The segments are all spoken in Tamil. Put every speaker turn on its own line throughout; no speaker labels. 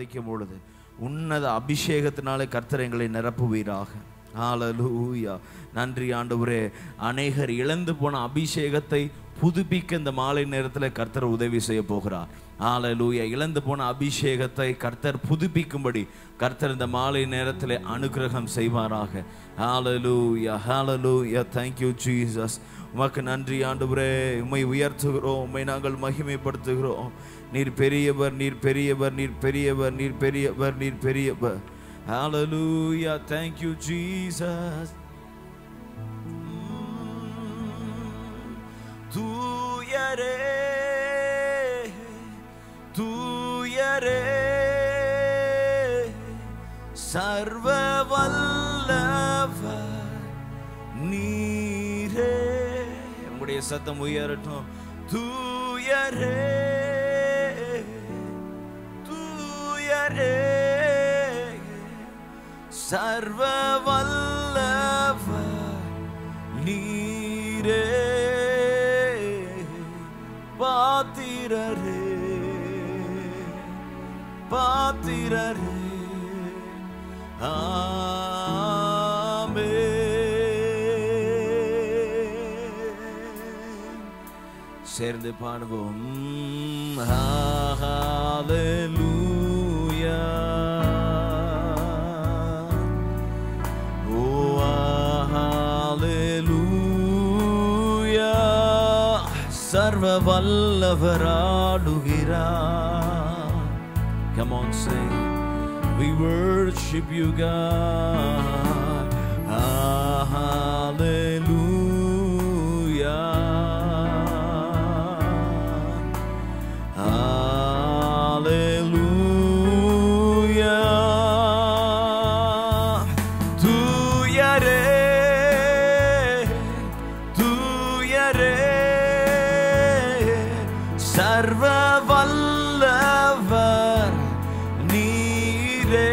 ஆராதிக்கும் பொழுது உன்னத அபிஷேகத்தினாலே கர்த்தர் எங்களை நிரப்புவீராக. ஹல்லேலூயா. நன்றி ஆண்டவரே. அநேகர் இழந்து போன அபிஷேகத்தை புதுப்பிக்க இந்த மாலை நேரத்தில் கர்த்தர் உதவி செய்ய போகிறார். ஹல்லேலூயா. இழந்து போன அபிஷேகத்தை கர்த்தர் புதுப்பிக்கும்படி கர்த்தர் இந்த மாலை நேரத்தில் அனுக்கிரகம் செய்வாராக. ஹல்லேலூயா. ஹல்லேலூயா. Thank you Jesus. உமக்கு நன்றி ஆண்டவரே. உம்மை உயர்த்துகிறோம், உம்மை நாங்கள் மகிமைப்படுத்துகிறோம். நீர் பெரியவர், நீர் பெரியவர், நீர் பெரியவர், நீர் பெரியவர், நீர் பெரியவர். Hallelujah. Thank you Jesus. தூயரே தூயரே சர்வ வல்லவர் நீரே. உங்களுடைய சத்தம் உயரட்டும். தூயரே தூயரே சர்வ வல்லவர் நீரே. பாத்திரரே பாத்திரரே சேர்ந்து பாடுவோம். ஹல்லேலூயா. ஓ ஹல்லேலூயா. சர்வ வல்லவர் ஆடுகிறார். Come on, sing. We worship you, God. Hallelujah. Hallelujah. Tuyare, tuyare, sarva vallavar neere.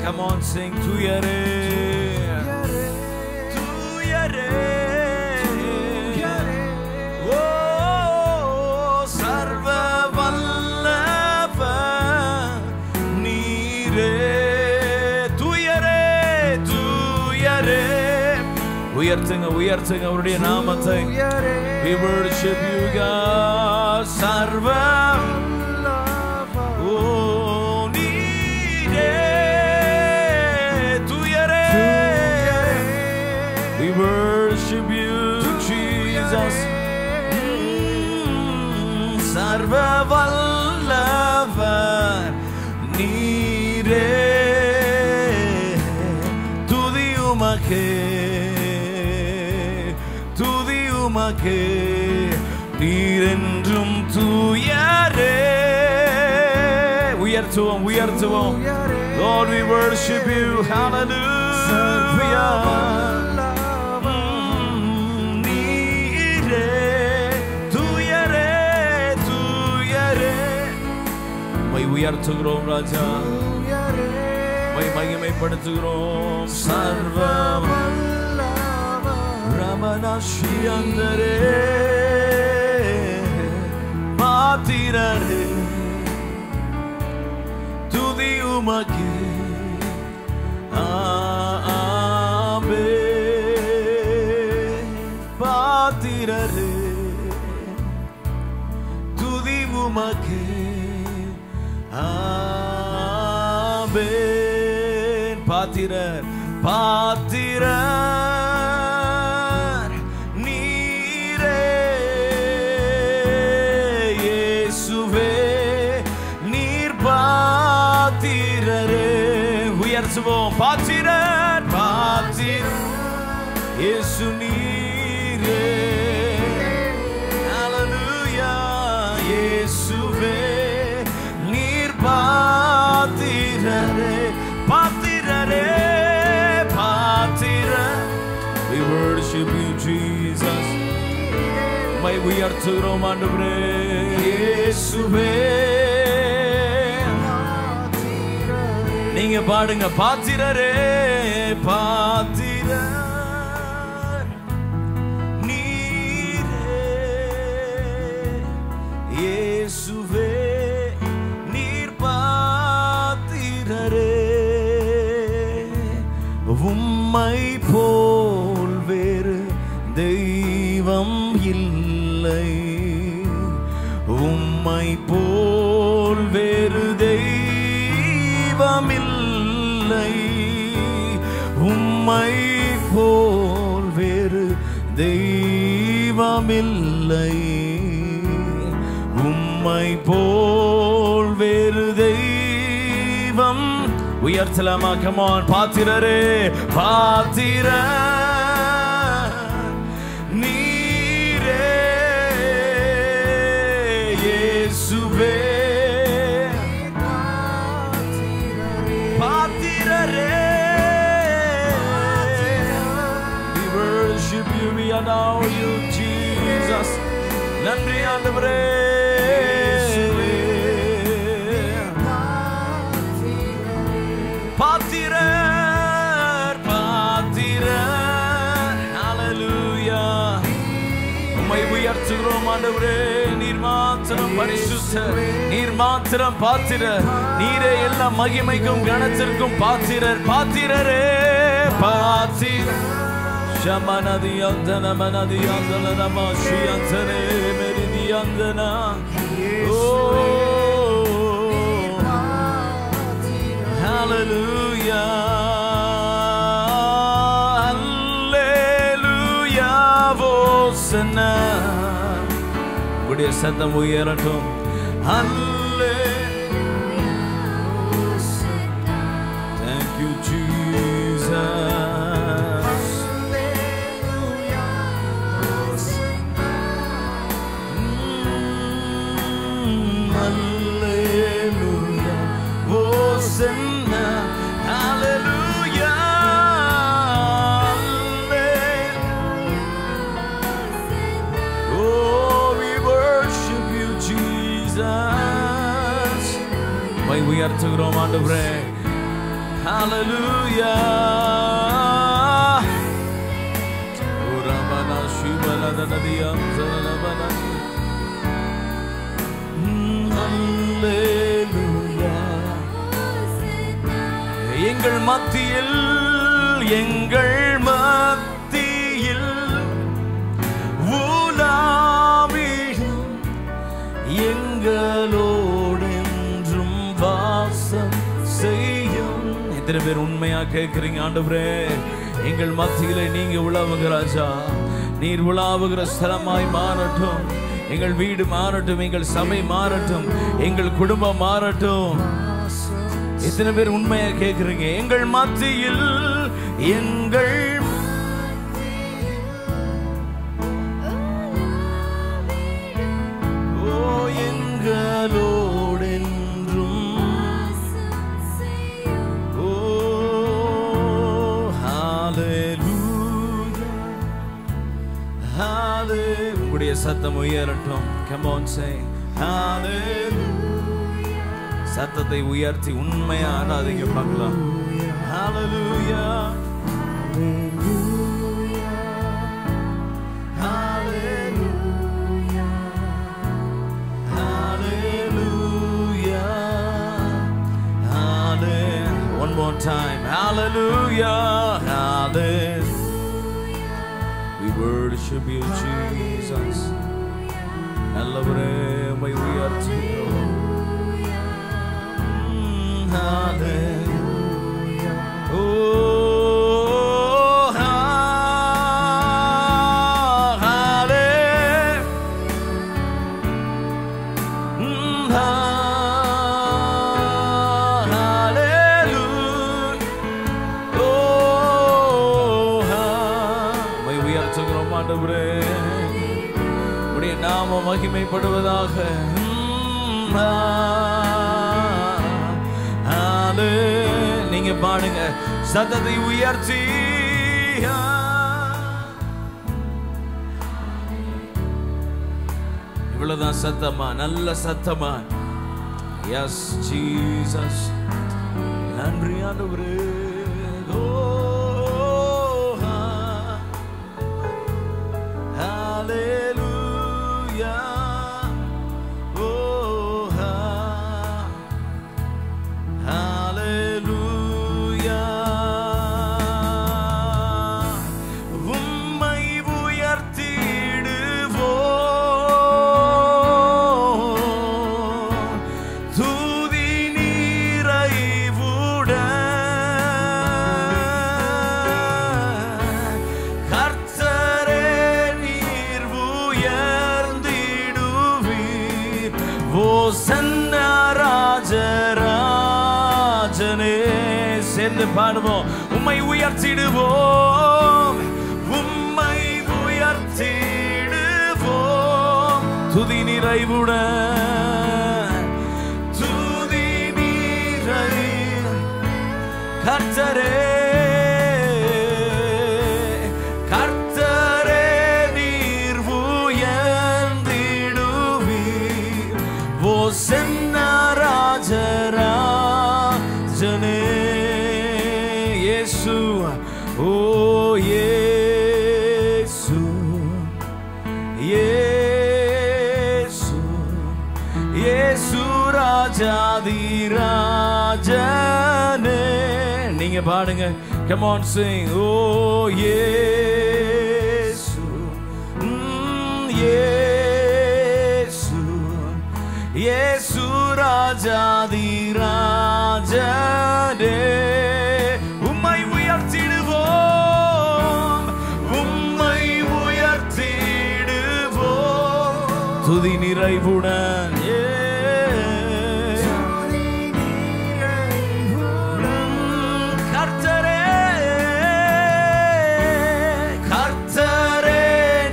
Come on, sing. Tuyare, tuyare, oh, sarva vallavar neere. Tuyare, tuyare. உயர்த்துங்க உயர்த்துங்க அவருடைய நாமத்தை. We worship you God. சர்வ worship you Jesus. சர்வ வல்லவர் நீரே. துதி உமக்கே துதி உமக்கே நீர் என்றும் தூயரே. உயர்த்துவோம் உயர்த்துவோம். Lord, we worship you. Hallelujah. உயர்த்துகிறோம் ராஜா, மகிமைப்படுத்துகிறோம். சர்வ ரமணாஷி அந்தரே பாத்திரரே துதி உமக்கே. ஆமே பாத்திரரே துதி உமக்கே. ஆமென். பாத்திரர் பாத்திரர் நீரே. இயேசுவே நீர் பாத்திரரே. உயர்த்துவோம். பாத்திரர் பாத்திரர் இயேசு நீரே. ஹல்லேலூயா. இயேசுவே பாத்திரரே பாத்திரரே பாத்திரர். We worship you Jesus. My உயர்த்துகிறோம் ஆண்டவரே. இயேசுவே நீங்க பாடுங்க. பாத்திரரே பாத்திரர் நீரே. இயேசுவே நீர் பாத்திரரே உம்மை போல் வேறு தெய்வம் இல்லை, உம்மை போல் வேறு தெய்வம் இல்லை, உம்மை போல் வேறு தெய்வம் இல்லை, உம்மை போல் வேறு தெய்வம். உயர்த்தலாமா? come on. பாத்திரரே, பாத்திர நீரே இயேசுவே, பாத்திரரே, we worship you, we adore you Jesus. நன்றி ஆண்டவரே. பாத்திரர், பாத்திரர், ஹalleluya. உம்மை உயர்த்துகிறோம் ஆண்டவரே. நீர் மாத்திரம் பரிசுத்தர், நீர் மாத்திரம் பாத்திரர், நீரே எல்லா மகிமைக்கும் கனத்திற்கும் பாத்திரர். பாத்திரரே, பாத்திரர். ஷமனதி அந்தன மனதி அந்தன நமஷி அந்தனே மெரிதி அந்தனா. Hallelujah, Hallelujah, Hosanna. உடைய சத்தம் உயரட்டும். Hallelujah, thank you Jesus. Hallelujah, Hosanna. Hallelujah, oh we worship you Jesus. Why we are to grow ஆண்டவரே. Hallelujah, urabana shibala danadiyam zanabana. Hallelujah, எங்கள் மத்தியில், எங்கள் மத்தியில் உலாவிடும், எங்களோடு என்றும் வாசம் செய்யும். எத்தனை பேர் உண்மையா கேட்கிறீங்க? ஆண்டவரே, எங்கள் மத்தியிலே நீங்க உலாவுங்க ராஜா. நீர் உலாவுகிற ஸ்தலமாய் மாறட்டும். எங்கள் வீடு மாறட்டும், எங்கள் சபை மாறட்டும், எங்கள் குடும்பம் மாறட்டும். எத்தனை பேர் உண்மையா கேட்கிறீங்க? எங்கள் மத்தியில், எங்கள் ஓ எங்களோடு என்றும் ஓ ஹalleluya, ஹalleluya. உங்களுடைய சத்தம் உயரட்டும். come on say hallelujah. சத்தத்தை உயர்த்தி உண்மையா ஆராதிங்க பார்க்கலாம். ஹalleluya, ஹalleluya, ஹalleluya, hallelujah. One more time. Hallelujah, hallelujah. We worship you Jesus. நல்லவரே, உம்மை உயர்த்துகிறோம். Hallelujah, oh hallelujah, hallelujah, oh my உயர்த்துகிறோம் ஆண்டவரே. உடைய நாமம் மகிமைப்படுவதாக. நீங்க பாடுங்க, சத்தத்தை உயர்த்தி. இவ்வளவுதான் சத்தமா? நல்ல சத்தமா? S Jesus. நன்றி ஆண்டவரே. ஓசன்னா ராஜராஜனே. சேர்ந்து பாடுவோம். உம்மை உயர்த்திடுவோம், உம்மை உயர்த்திடுவோம். துதி நிறைவுடன், துதி நிறை கர்த்தரே, கர்த்தரே நீர் உயர்ந்திடுவீர். ஓசன்னா ராஜராஜனே. இயேசு, ஓ இயேசு, இயேசு, இயேசு ராஜாதி ராஜனே. நீங்க பாடுங்க. Come on, sing. Oh இயேசு, இயேசு, இயேசு ராஜாதி ராஜனே. உம்மை உயர்த்திடுவோம், உம்மை உயர்த்திடுவோம். துதி நிறைவுடன், கர்த்தரே, கர்த்தரே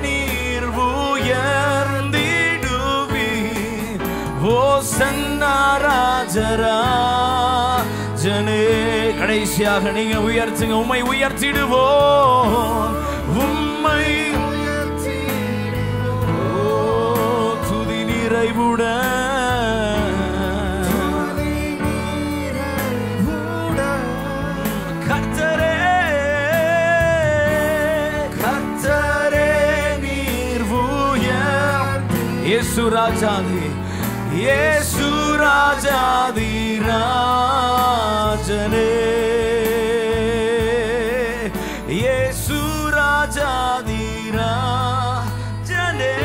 நீர் உயர்ந்திடுவீர். ஓசன்னா ராஜராஜனே. கடைசியாக நீங்க உயர்த்துங்க. உம்மை உயர்த்திடுவோம், உம்மை உயர்த்திடுவோம். துதி நிறைவுடன், கர்த்தரே, கர்த்தரே நீர் உயர்த்தி. இயேசு ராஜாதி, இயேசு ராஜாதி ராஜனே. இயேசு ராஜாதி ராஜனே.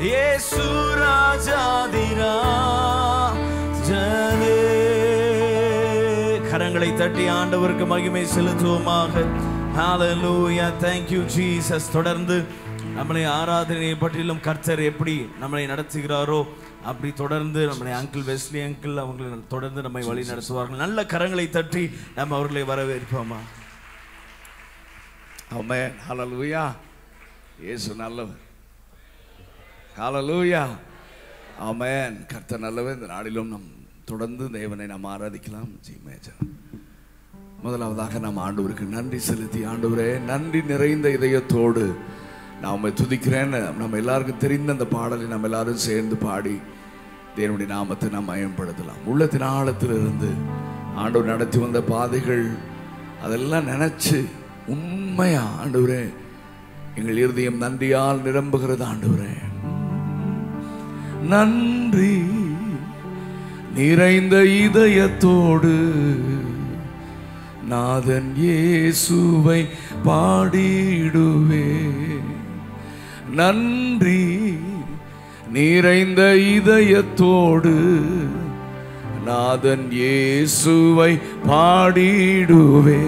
இயேசு ராஜாதி ராஜனே. கரங்களை தட்டி ஆண்டவருக்கு மகிமை செலுத்துவோமாக. ஹalleluya. thank you Jesus. தொடர்ந்து நம்மளை ஆராதனையை பற்றிலும் கர்த்தர் எப்படி நம்மளை நடத்துகிறாரோ அப்படி தொடர்ந்து நம்மளை அங்கிள் வெஸ்லி அங்கிள் அவங்களை தொடர்ந்து நம்மை வழி நடத்துவார்கள். நல்ல கரங்களை தட்டி நம்ம அவர்களை வரவேற்போமா.
ஆமென். ஹalleluya. இயேசு நல்லவர். ஹalleluya. ஆமென். கர்த்தர் நல்லவர். இந்த நாளிலும் நம் தொடர்ந்து தேவனை நாம் ஆராதிக்கலாம். முதலாவதாக நாம் ஆண்டவருக்கு நன்றி செலுத்தி, ஆண்டவரே நன்றி நிறைந்த இதயத்தோடு நாம் துதிக்கிறேன். நம்ம எல்லாருக்கும் தெரிந்த அந்த பாடலை நம்ம எல்லாரும் சேர்ந்து பாடி தேவனுடைய நாமத்தை நாம் மயம்படுத்தலாம். உள்ளத்தின் ஆழத்திலிருந்து ஆண்டவர் நடத்தி வந்த பாதைகள் அதெல்லாம் நினைச்சு உண்மையா ஆண்டவரே எங்கள் இருதயம் நன்றியால் நிரம்புகிறது. ஆண்டவரே நன்றி நிறைந்த இதயத்தோடு நாதன் இயேசுவை பாடிடுவே. நன்றி நிறைந்த இதயத்தோடு நாதன் இயேசுவை பாடிடுவே.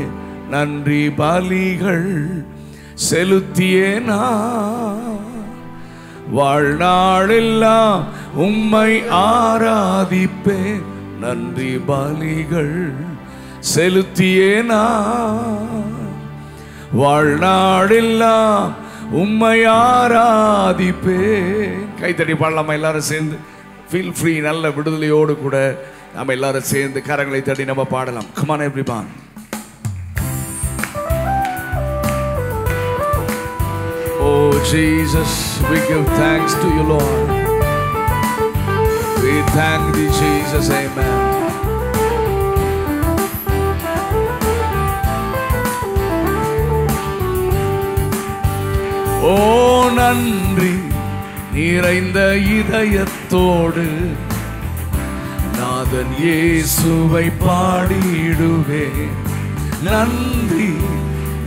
நன்றி பலிகள் செலுத்தியே நான் வாழ்நாளெல்லாம் உம்மை ஆராதிப்பேன். நன்றி பலிகள் செலுத்தியே நான் வாழ்நாளெல்லாம் உம்மை ஆராதிப்பேன். கைத்தடி பாடலாமா எல்லாரும் சேர்ந்து? Feel free. நல்ல விடுதலையோடு கூட நம்ம எல்லாரும் சேர்ந்து கரங்களை தட்டி நம்ம பாடலாம். Come on everyone. Oh Jesus, we give thanks to you Lord. We thank thee Jesus. Amen. ஓ நன்றி நிறைந்த இதயத்தோடு நாதன் இயேசுவை பாடிடுவே. நன்றி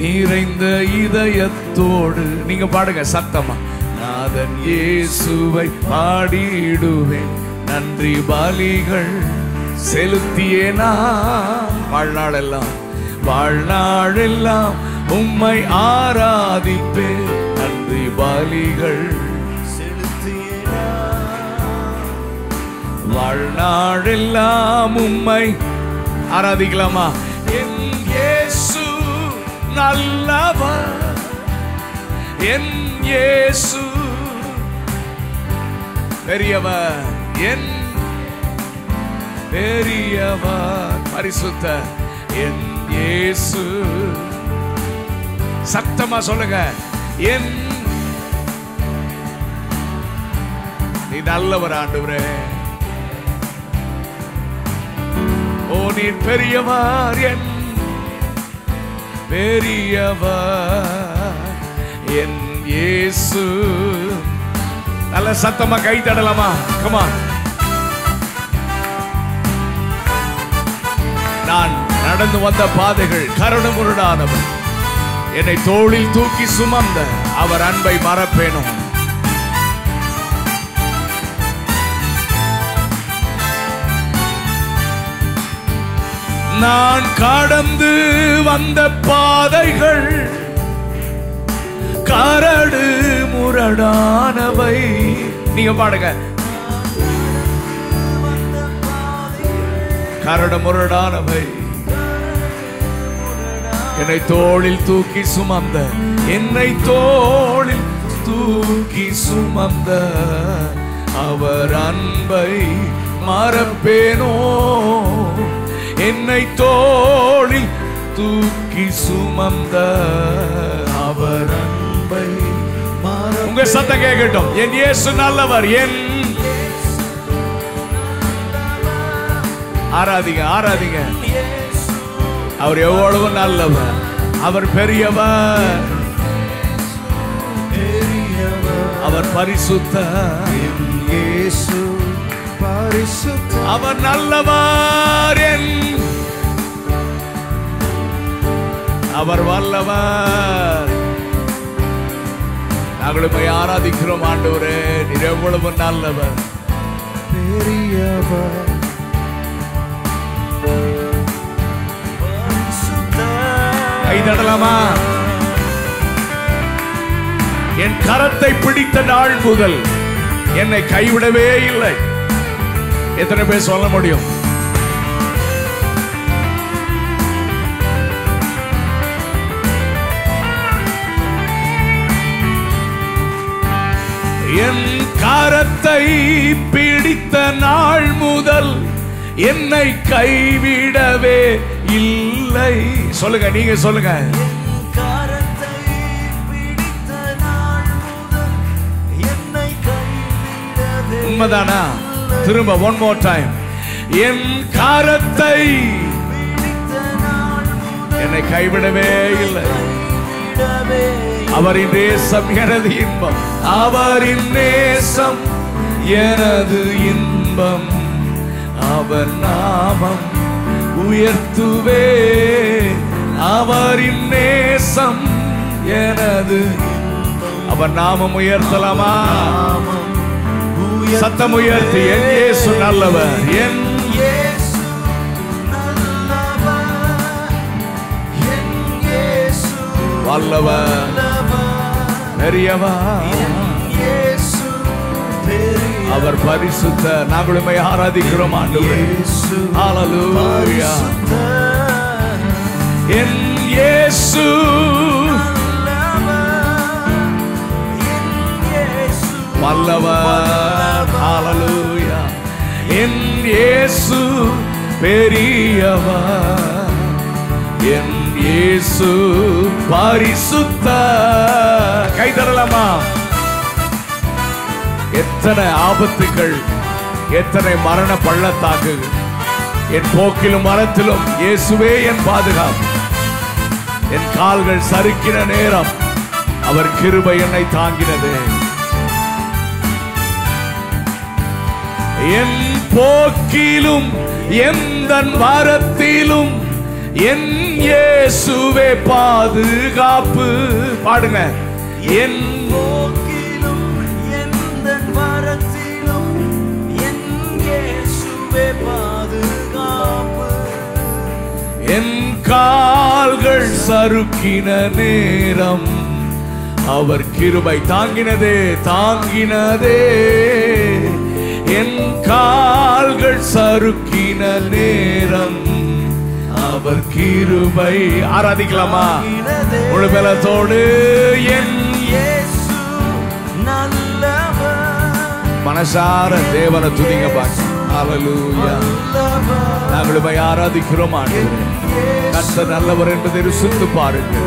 நிறைந்த இதயத்தோடு நீங்க பாடுங்க சத்தமா. நாதன் இயேசுவை பாடிடுவே. நன்றி பலிகள் செலுத்தியே நான் வாழ்நாளெல்லாம் வாழ்நாளெல்லாம் உம்மை ஆராதிப்பேன். நன்றி பலிகள் செலுத்தியே வாழ்நாளெல்லாம் உம்மை ஆராதிக்கலாமா? என் இயேசு நல்லவர், என் இயேசு பெரியவர், என் பெரியவர் பரிசுத்த என் இயேசு. சத்தமா சொல்லுங்க, என் நீ நல்லவர் ஆண்டவரே. ஓ நீ பெரியவர், என் பெரியவர் என் இயேசு. நல்ல சத்தமா கை தட்டலாமா? கமா. நான் நடந்து வந்த பாதைகள் கரடுமுரடானவர், என்னை தோளில் தூக்கி சுமந்த அவர் அன்பை மறப்பேனோ? நான் கடந்து வந்த பாதைகள் கரடு முரடானவை. நீங்க பாடுங்க. கரடு முரடானவை, என்னை தோளில் தூக்கி சுமந்த, என்னை தோளில் தூக்கி சுமந்த அவர் அன்பை மறப்பேனோ? என்னை தோளில் தூக்கி சுமந்த அவர் அன்பை உங்க சத்தம் கேட்கட்டும். என் இயேசு நல்லவர், என் ஆராதிங்க ஆராதிங்க. அவர் எவ்வளவு நல்லவர், அவர் பெரியவர், அவர் பரிசுத்த, அவர் நல்லவர், அவர் வல்லவர். நாங்களுமே ஆராதிக்கிறோம் ஆண்டவரே, நீர் எவ்வளவு நல்லவர், பெரியவர். கைதடலாமா? என் கரத்தை பிடித்த நாள் முதல் என்னை கைவிடவே இல்லை. எத்தனை பேர் சொல்ல முடியும்? என் கரத்தை பிடித்த நாள் முதல் என்னை கைவிடவே இல்லை. சொல்லுங்க, நீங்க சொல்லுங்க. உண்மைதானா? திரும்ப one more time. என் கரத்தை என்னை கைவிடவே இல்லை. அவரின் நேசம் எனது இன்பம், அவரின் நேசம் எனது இன்பம், அவர் நாமம் உயர்த்துவே. அவரின் நேசம் எனது, அவர் நாமம் உயர்த்தலாமா? சத்தம் உயர்த்தி, என் இயேசு நல்லவர், என் இயேசு நல்லவர், என் இயேசு வல்லவர், பெரியவர், அவர் பரிசுத்த. நாங்களுமே ஆராதிக்கிறோம் ஆண்டவரே. ஹல்லேலூயா. என் இயேசு வல்லவர். ஹல்லேலூயா. என் இயேசு பெரியவர், என் இயேசு பரிசுத்த. கை தரலாமா? எத்தனை ஆபத்துகள், எத்தனை மரண பள்ளத்தாக்கு, என் போக்கிலும் மரத்திலும் இயேசுவே என் பாதுகாப்பு. என் கால்கள் சறுக்கின நேரம் அவர் கிருபை என்னை தாங்கினது. என் போக்கிலும் எந்த மரத்திலும் என் இயேசுவே பாதுகாப்பு. பாடுங்க. என் போக்கிலும் எந்த மரத்திலும் என் இயேசுவே பாதுகாப்பு. என் கால்கள் சறுக்கின நேரம் அவர் கிருபை தாங்கினதே, தாங்கினதே. என் கால்கள் சறுக்கின நேரம் அவர் கிருபை. ஆராதிக்கலாமா முழு பலத்தோடு? என்
இயேசு நல்லவர்,
மனசார தேவனை துதிங்க பாருங்க. ஹல்லேலூயா. நாங்கள் போய் ஆராதிக்கிறோம் ஆண்டவரே. கர்த்தர் நல்லவர் என்பதை ருசித்து பாருங்க.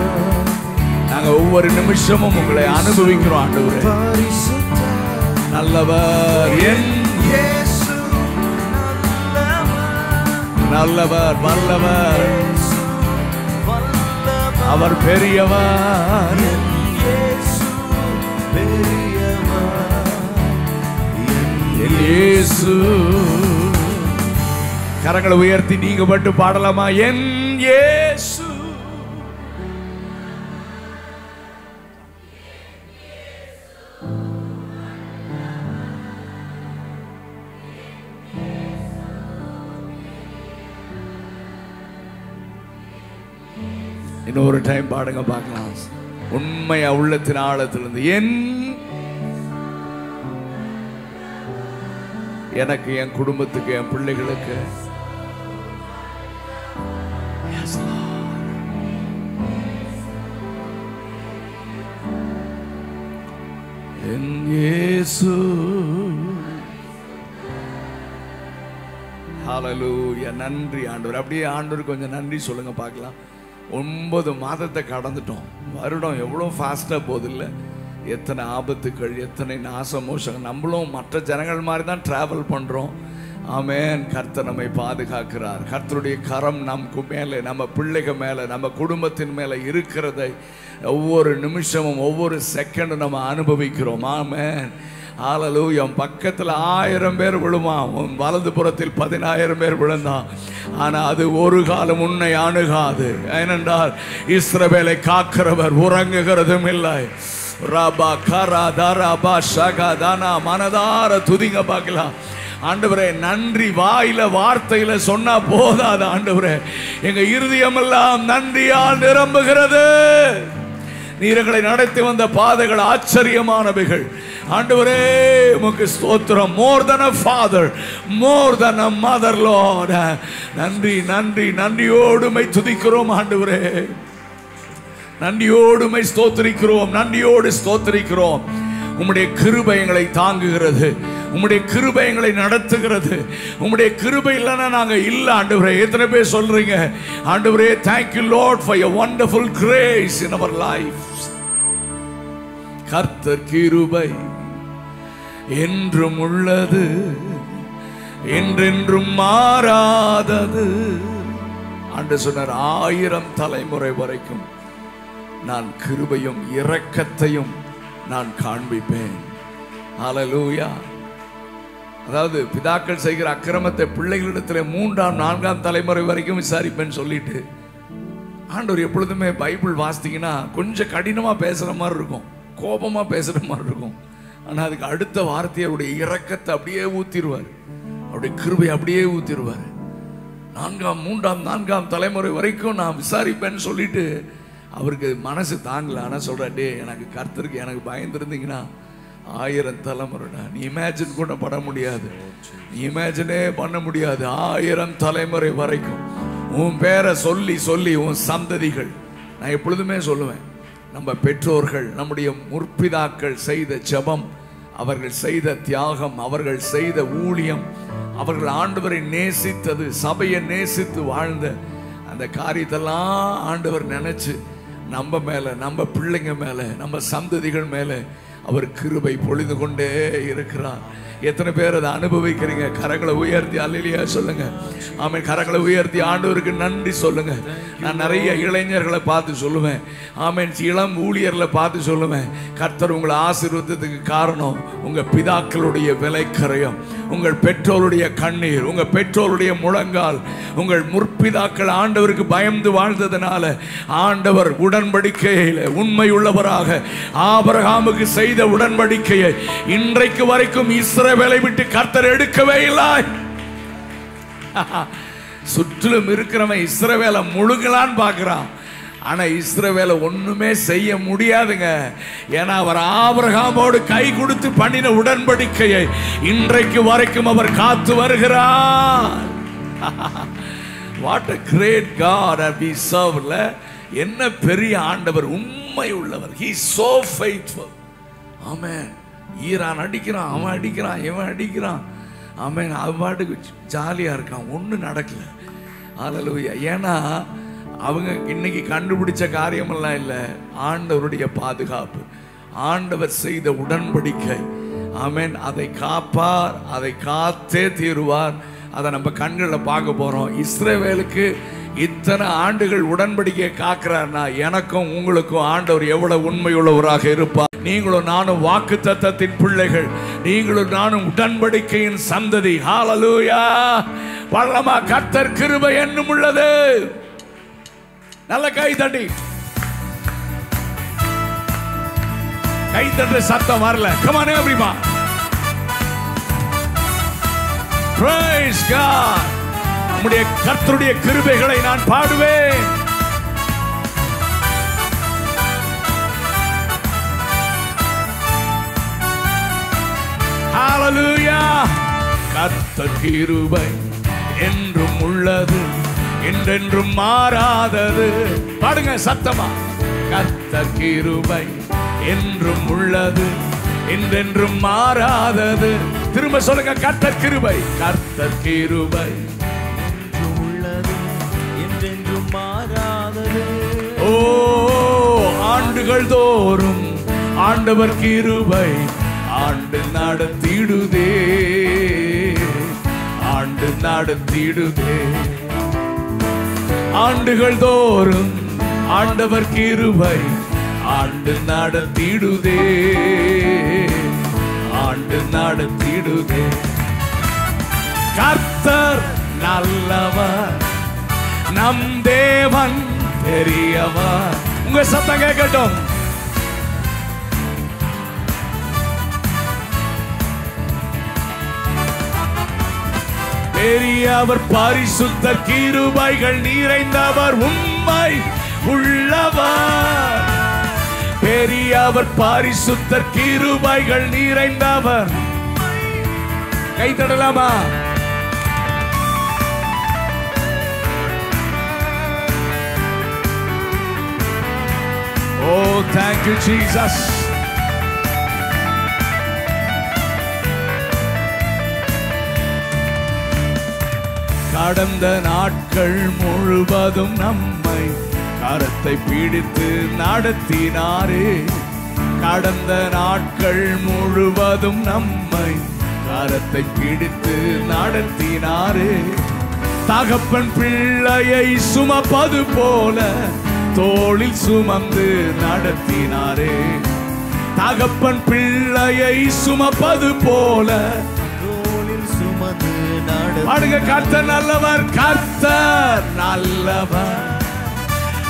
நாங்க ஒவ்வொரு நிமிஷமும் உங்களை அனுபவிக்கிறோம் ஆண்டவரே. நல்லவர் என்
இயேசு
நல்லவர், வல்லவர், அவர் பெரியவர். என் இயேசு. கரங்களை உயர்த்தி நீங்க மட்டும் பாடலாமா? என் இயேசு. இன்னொரு டைம் பாடுங்க பார்க்கலாம். உண்மையா உள்ளத்தின் ஆழத்திலிருந்து என், எனக்கு, என் குடும்பத்துக்கு, என் பிள்ளைகளுக்கு என் இயேசு. ஹல்லேலூயா. நன்றி ஆண்டவர். அப்படியே ஆண்டவர் கொஞ்சம் நன்றி சொல்லுங்க பார்க்கலாம். 9 மாதத்தை கடந்துட்டோம். வருடம் எவ்வளோ ஃபாஸ்ட்டாக போகுது இல்லை? எத்தனை ஆபத்துக்கள், எத்தனை நாசமோஷங்கள். நம்மளும் மற்ற ஜனங்கள் மாதிரி தான் ட்ராவல் பண்ணுறோம். ஆமென். கர்த்தர் நம்மை பாதுகாக்கிறார். கர்த்தருடைய கரம் நமக்கு மேலே, நம்ம பிள்ளைகள் மேலே, நம்ம குடும்பத்தின் மேலே இருக்கிறதை ஒவ்வொரு நிமிஷமும் ஒவ்வொரு செகண்டும் நம்ம அனுபவிக்கிறோம். ஆமென். ஹல்லேலூயா. பக்கத்தில் 1000 பேர் விழுவான், உன் வலது புறத்தில் 10000 பேர் விழுந்தான். ஆனால் அது ஒரு காலம் உன்னை அணுகாது. ஏனென்றால் இஸ்ரவேலை காக்கிறவர் உறங்குகிறதும் இல்லை. ரபா கரா தரபா ஷகதானா. மனதார துதிங்க பார்க்கலாம். ஆண்டவரே நன்றி. வாயில வார்த்தையில சொன்னா போதாது ஆண்டவரே. எங்க இருதயமெல்லாம் நன்றியால் நிரம்புகிறது. நீரங்களை நடத்தி வந்த பாதைகள் ஆச்சரியமானவைகள். ஆண்டவரே உமக்கு ஸ்தோத்திரம். மோர் than a father, more than a mother, Lord. நன்றி நன்றி. நன்றியோடுமை துதிக்கிறோம் ஆண்டவரே. நன்றியோடுமை ஸ்தோத்திரிக்கிறோம். நன்றியோடு ஸ்தோத்திரிக்கிறோம். உம்முடைய கிருபை எங்களை தாங்குகிறது. உம்முடைய கிருபை எங்களை நடத்துகிறது. உம்முடைய கிருபை இல்லைன்னா நாங்க இல்ல ஆண்டவரே. எத்தனை பேர் சொல்றீங்க ஆண்டவரே thank you Lord for your wonderful grace in our lives. கர்த்தர் கிருபை என்றும் உள்ளது, என்றென்றும் மாறாதது. ஆண்டவர் சொன்னார் 1000 தலைமுறை வரைக்கும் நான் கிருபையும் இரக்கத்தையும் நான் காண்பிப்பேன். ஹல்லேலூயா. அதாவது பிதாக்கள் செய்கிற அக்கிரமத்தை பிள்ளைகளிடத்தில் 3ஆம் 4ஆம் தலைமுறை வரைக்கும் விசாரிப்பேன்னு சொல்லிட்டு ஆண்டவர் எப்பொழுதுமே பைபிள் வாசித்தீங்கன்னா கொஞ்சம் கடினமா பேசுற மாதிரி இருக்கும், கோபமா பேசுற மாதிரி இருக்கும். ஆனா அதுக்கு அடுத்த வார்த்தையோடைய இரக்கத்தை அப்படியே ஊத்திடுவார், அவருடைய கிருபை அப்படியே ஊத்திடுவார். 4ஆம் 3ஆம் 4ஆம் தலைமுறை வரைக்கும் நான் விசாரிப்பேன்னு சொல்லிட்டு அவருக்கு மனசு தாங்கல. ஆனா சொல்றே, எனக்கு கர்த்தருக்கு எனக்கு பயந்துருந்தீங்கன்னா 1000 தலைமுறைடா. நீ இமேஜின் கூட பண்ண முடியாது, நீ இமேஜினே பண்ண முடியாது. 1000 தலைமுறை வரைக்கும் உன் பேரை சொல்லி சொல்லி உன் சந்ததிகள். நான் எப்பொழுதுமே சொல்லுவேன், நம்ம பெற்றோர்கள், நம்முடைய முற்பிதாக்கள் செய்த ஜெபம், அவர்கள் செய்த தியாகம், அவர்கள் செய்த ஊழியம், அவர்கள் ஆண்டவரை நேசித்தது, சபையை நேசித்து வாழ்ந்த அந்த காரியத்தெல்லாம் ஆண்டவர் நினைச்சு நம்ம மேல, நம்ம பிள்ளைங்க மேல, நம்ம சந்ததிகள் மேல அவர் கிருபை பொழிந்து கொண்டே இருக்கிறார். எத்தனை பேர் அதை அனுபவிக்கிறீங்க? கரங்களை உயர்த்தி அல்லேலூயா சொல்லுங்க. ஆமென். கரங்களை உயர்த்தி ஆண்டவருக்கு நன்றி சொல்லுங்க. நான் நிறைய இளைஞர்களை பார்த்து சொல்லுவேன், ஆமென், இளம் ஊழியர்களை பார்த்து சொல்லுவேன், கர்த்தர் உங்களை ஆசீர்வதித்ததுக்கு காரணம் உங்க பிதாக்களுடைய விலைக்கரையம், உங்கள் பெற்றோருடைய கண்ணீர், உங்க பெற்றோருடைய முழங்கால், உங்கள் முற்பிதாக்கள் ஆண்டவருக்கு பயந்து வாழ்ந்ததனால ஆண்டவர் உடன்படிக்கையில உண்மை உள்ளவராக ஆபிரகாமுக்கு செய்த உடன்படிக்கையை இன்றைக்கு வரைக்கும் இஸ்ரவேலை விட்டு கர்த்தர் எடுக்கவே இல்லை. சுற்றிலும் இருக்கிறவன் இஸ்ரவேலை முழுங்கலான்னு பார்க்கிறான். ஆனா இஸ்ரவேலை ஒண்ணுமே செய்ய முடியாதுங்க. ஏன்னா அவர் ஆபிரகாமோடு கை கொடுத்து பண்ணின உடன்படிக்கையை இன்றைக்கு வரைக்கும் அவர் காத்து வருகிறார். What a great God we serve. என்ன பெரிய ஆண்டவர், உண்மை உள்ளவர். He is so faithful. Amen. Iran அடிக்கிறான், அவன் அடிக்கிறான், இவன் அடிக்கிறான். ஆமென். அவன் பாட்டுக்கு ஜாலியா இருக்கான், ஒன்றும் நடக்கல. ஹல்லேலூயா. ஏன்னா அவங்க இன்னைக்கு கண்டுபிடிச்ச காரியமெல்லாம் இல்லை, ஆண்டவருடைய பாதுகாப்பு, ஆண்டவர் செய்த உடன்படிக்கை. ஆமென். அதை காப்பார், அதை காத்தே தீருவார். அதை நம்ம கண்களில் பார்க்க போறோம். இஸ்ரவேலுக்கு இத்தனை ஆண்டுகள் உடன்படிக்கையை காக்கிறார்னா எனக்கும் உங்களுக்கும் ஆண்டவர் எவ்வளவு உண்மையுள்ளவராக இருப்பார். நீங்களும் நானும் வாக்குத்தத்தத்தின் பிள்ளைகள், நீங்களும் நானும் உடன்படிக்கையின் சந்ததி. ஹல்லேலூயா. பரலமா கர்த்தர் கிருபை என்னும் உள்ளது. நல்ல கை தட்டி, கை தட்டு சத்தம் வரல. Come on everyone. Praise God. நம்முடைய கர்த்தருடைய கிருபைகளை நான் பாடுவேன். Hallelujah. கர்த்தர் கிருபை என்றும் உள்ளது, என்றென்றும் மாறாதது. பாடுங்க சத்தமா. கர்த்தர் கிருபை என்றும் உள்ளது, என்றென்றும் மாறாதது. திரும்ப சொல்லுங்க. கர்த்தர் கிருபை, கர்த்தர் கிருபை என்றும் உள்ளது, என்றென்றும் மாறாதது. ஓ, ஆண்டுகள் தோறும் ஆண்டவர் கிருபை ஆண்டு நடத்திடுதே, ஆண்டு நடத்திடுதே. ஆண்டுகள் தோறும் ஆண்டவர் கிருபை ஆண்டு நடத்திடுதே, ஆண்டு நடத்திடுதே. கர்த்தர் நல்லவர், நம் தேவன் பெரியவர். உங்க சத்தம் கேட்கட்டும். பெரியவர், பரிசுத்தர், கிருபைகள் நிறைந்தவர், உண்மை உள்ளவர். பெரியவர், பரிசுத்தர், கிருபைகள் நிறைந்தவர். கை தட்டலாமா? Oh, thank you Jesus. கடந்த நாட்கள் முழுவதும் நம்மை கரத்தை பிடித்து நடத்தினாரே. கடந்த நாட்கள் முழுவதும் நம்மை கரத்தை பிடித்து நடத்தினாரே. தகப்பன் பிள்ளையை சுமப்பது போல தோளில் சுமந்து நடத்தினாரே. தகப்பன் பிள்ளையை சுமப்பது போல தோளில் சுமந்து நடத்தினாரே. கர்த்தர் நல்லவர், கர்த்தர் நல்லவர்,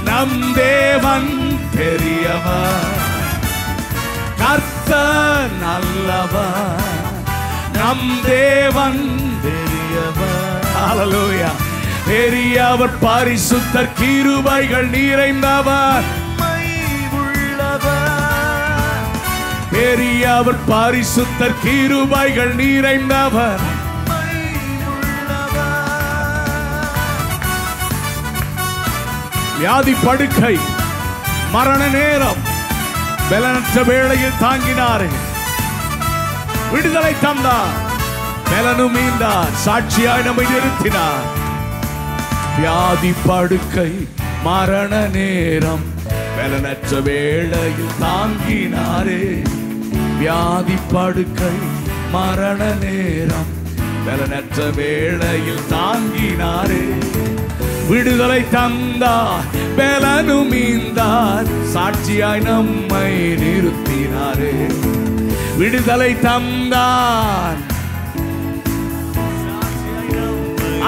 நம் தேவன் பெரியவர். கர்த்தர் நல்லவர், நம் தேவன் பெரியவர். ஹல்லேலூயா. பெரியவர், பரிசுத்தர், கிருபைகள் நிறைந்தவர், பெரியவர், பரிசுத்தர், கிருபைகள் நிறைந்தவர். வியாதி படுக்கை, மரண நேரம், பலனற்ற வேளையில் தாங்கினாரே. விடுதலை தந்தார், பலனும் மீண்டார், சாட்சியாய் நம்மை நிறுத்தினார். வியாதி படுக்கை, மரண நேரம், பலனற்ற வேளையில் தாங்கினாரே. வியாதி படுக்கை, மரண நேரம், பலனற்ற வேளையில் தாங்கினாரே. விடுதலை தந்தார், பலனும் மீண்டார், சாட்சியாய் நம்மை நிறுத்தினாரே. விடுதலை தந்தார்.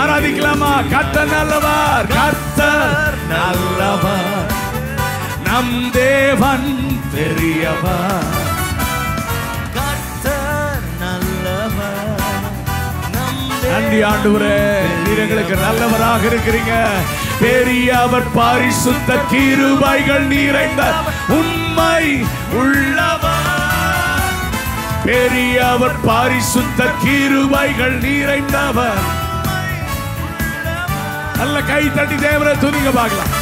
ஆராதிக்கலாமா? கர்த்தர் நல்லவர், கர்த்தர் நல்லவர், நம் தேவன் பெரியவர். கர்த்தர் நல்லவர், நன்றி ஆண்டவரே. எங்களுக்கு நல்லவராக இருக்கிறீங்க. பெரியவர் பரிசுத்த கிருபைகள் நிறைந்த உண்மை உள்ளவர். பெரியவர் பரிசுத்த கிருபைகள் நிறைந்தவர். நல்ல கை தட்டி தேவனை துதிக்க பார்க்கலாம்.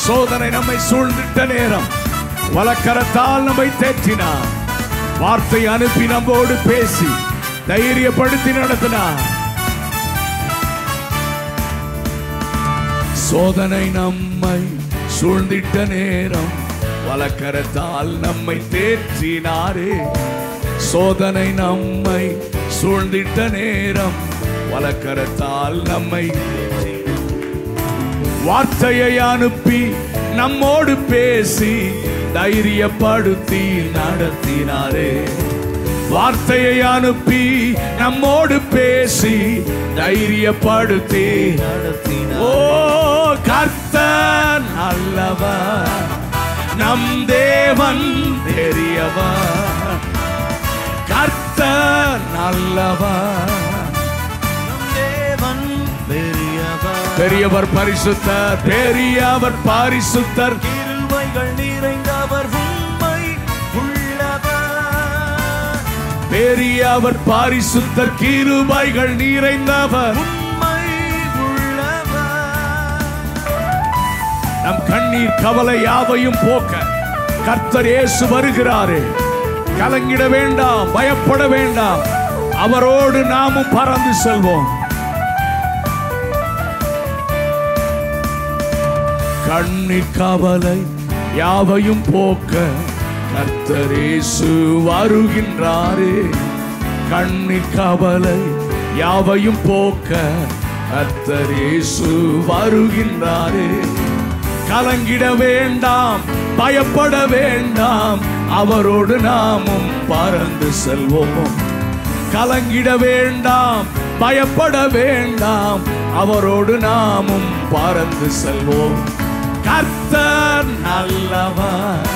சோதனை நம்மை சூழ்ந்திட்ட நேரம் வலக்கரத்தால் நம்மை தேற்றினார். வார்த்தை அனுப்பி நம்மோடு பேசி தைரியப்படுத்தி நடத்தினார். சோதனை நம்மை சூழ்ந்திட்ட நேரம் வலக்கரத்தால் நம்மை தேற்றினாரே. சோதனை நம்மை சூழ்ந்திட்ட நேரம் வலக்கரத்தால் நம்மை வார்த்தையை அனுப்பி நம்மோடு பேசி தைரியப்படுத்தி நடத்தினாரே. வார்த்தையை அனுப்பி நம்மோடு பேசி தைரியப்படுத்தி நடத்தினார். ஓ கர்த்தர் நல்லவர், நம் தேவன் பெரியவர். கர்த்தர் நல்லவர், நம் தேவன் பெரியவர். பெரியவர் பரிசுத்தர், பெரியவர் பரிசுத்தர், கிருபைகள் நிறைந்தவர், உண்மை உள்ளவர். பெரியவர் பரிசுத்தர், கிருபைகள் நிறைந்தவர், உண்மை உள்ளவர். நம் கண்ணீர் கவலை யாவையும் போக்க கர்த்தர் இயேசு வருகிறாரே. கலங்கிட வேண்டாம், பயப்பட வேண்டாம். அவரோடு நாமும் பறந்து செல்வோம். கண்ணீர் கவலை யாவையும் போக்க கர்த்தர் இயேசு வருகின்றாரே. கண்ணீர் கவலை யாவையும் போக்க கர்த்தர் இயேசு வருகின்றாரே. கலங்கிட வேண்டாம், பயப்பட வேண்டாம். அவரோடு நாமும் பறந்து செல்வோம். கலங்கிட வேண்டாம், பயப்பட வேண்டாம். அவரோடு நாமும் பறந்து செல்வோம். கர்த்தர் நல்லவர்,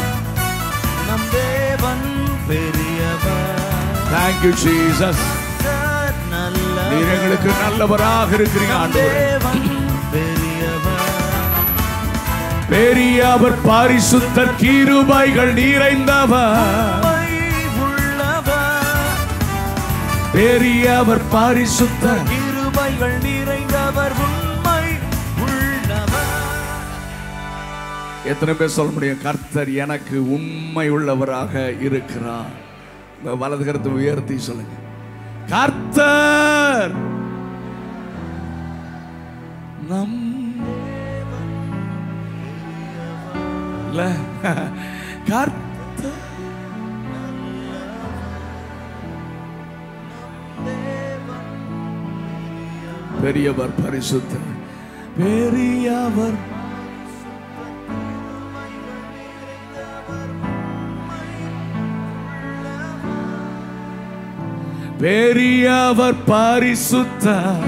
நம் தேவன் பெரியவர். Thank you Jesus. நீர் எங்களுக்கு நல்லவராக இருக்கிறீங்க ஆண்டவரே. பெரியவர் பரிசுத்தர், கிருபைகள் நிறைந்தவர். பெரியவர் பரிசுத்தர், கிருபைகள் நிறைந்தவர், உண்மை உள்ளவர். எத்தனை பேர் சொல்ல முடியும் கர்த்தர் எனக்கு உண்மை உள்ளவராக இருக்கிறார்? வலது கரத்தை உயர்த்தி சொல்லுங்க. கர்த்தர் நம் கர்த்தர் பெரியவர் பரிசுத்தர், பெரியவர் பெரியவர் பரிசுத்தர்,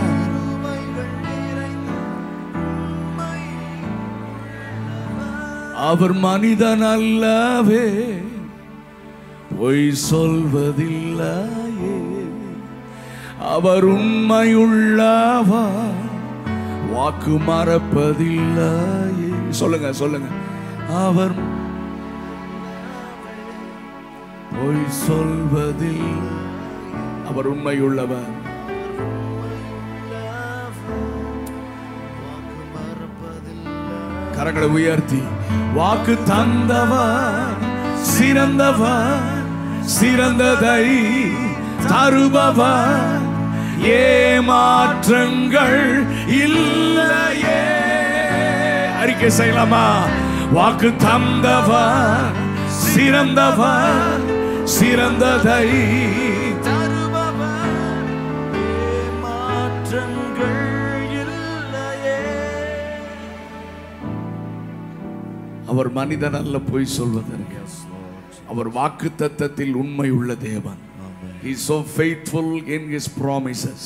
அவர் மனிதன் அல்லவே, பொய் சொல்வதில்லையே. அவர் உண்மையுள்ளவர், வாக்கு மறப்பதில்லையே. சொல்லுங்க சொல்லுங்க. அவர் பொய் சொல்வதில், அவர் உண்மையுள்ளவர். கரங்களை உயர்த்தி வாக்கு தந்தவர் சிறந்தவர், சிறந்ததை தருபவர், ஏமாற்றங்கள் இல்லையே. அறிக்கை செய்யலாமா? வாக்கு தந்தவர் சிறந்தவர், சிறந்ததை தருபவர், ஏமாற்றங்கள் இல்லையே. அவர் மனிதன் அல்ல பொய் சொல்வதற்கு. அவர் வாக்குத்தத்தத்தில் உண்மை உள்ள தேவன். He is so faithful in his promises.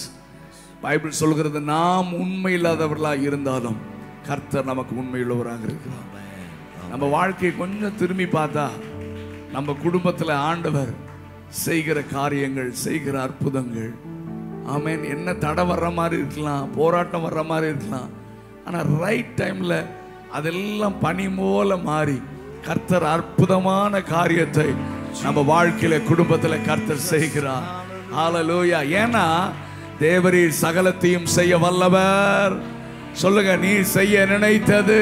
Bible சொல்கிறது, நாம் உண்மை இல்லாதவர்களாக இருந்தாலும் கர்த்தர் நமக்கு உண்மையுள்ளவராக இருக்கிறார். நம்ம வாழ்க்கையை கொஞ்சம் திரும்பி பார்த்தா நம்ம குடும்பத்தில் ஆண்டவர் செய்கிற காரியங்கள், செய்கிற அற்புதங்கள், ஆமென். என்ன தடை வர்ற மாதிரி இருக்கலாம், போராட்டம் வர்ற மாதிரி இருக்கலாம், ஆனா ரைட் டைம்ல அதெல்லாம் பனி போல மாறி கர்த்தர் அற்புதமான காரியத்தை நம்ம வாழ்க்கையில குடும்பத்துல கர்த்தர் செய்கிறார். ஹல்லேலூயா. ஏன்னா தேவரீர் சகலத்தையும் செய்ய வல்லவர். சொல்லுங்க, நீ செய்ய நினைத்தது.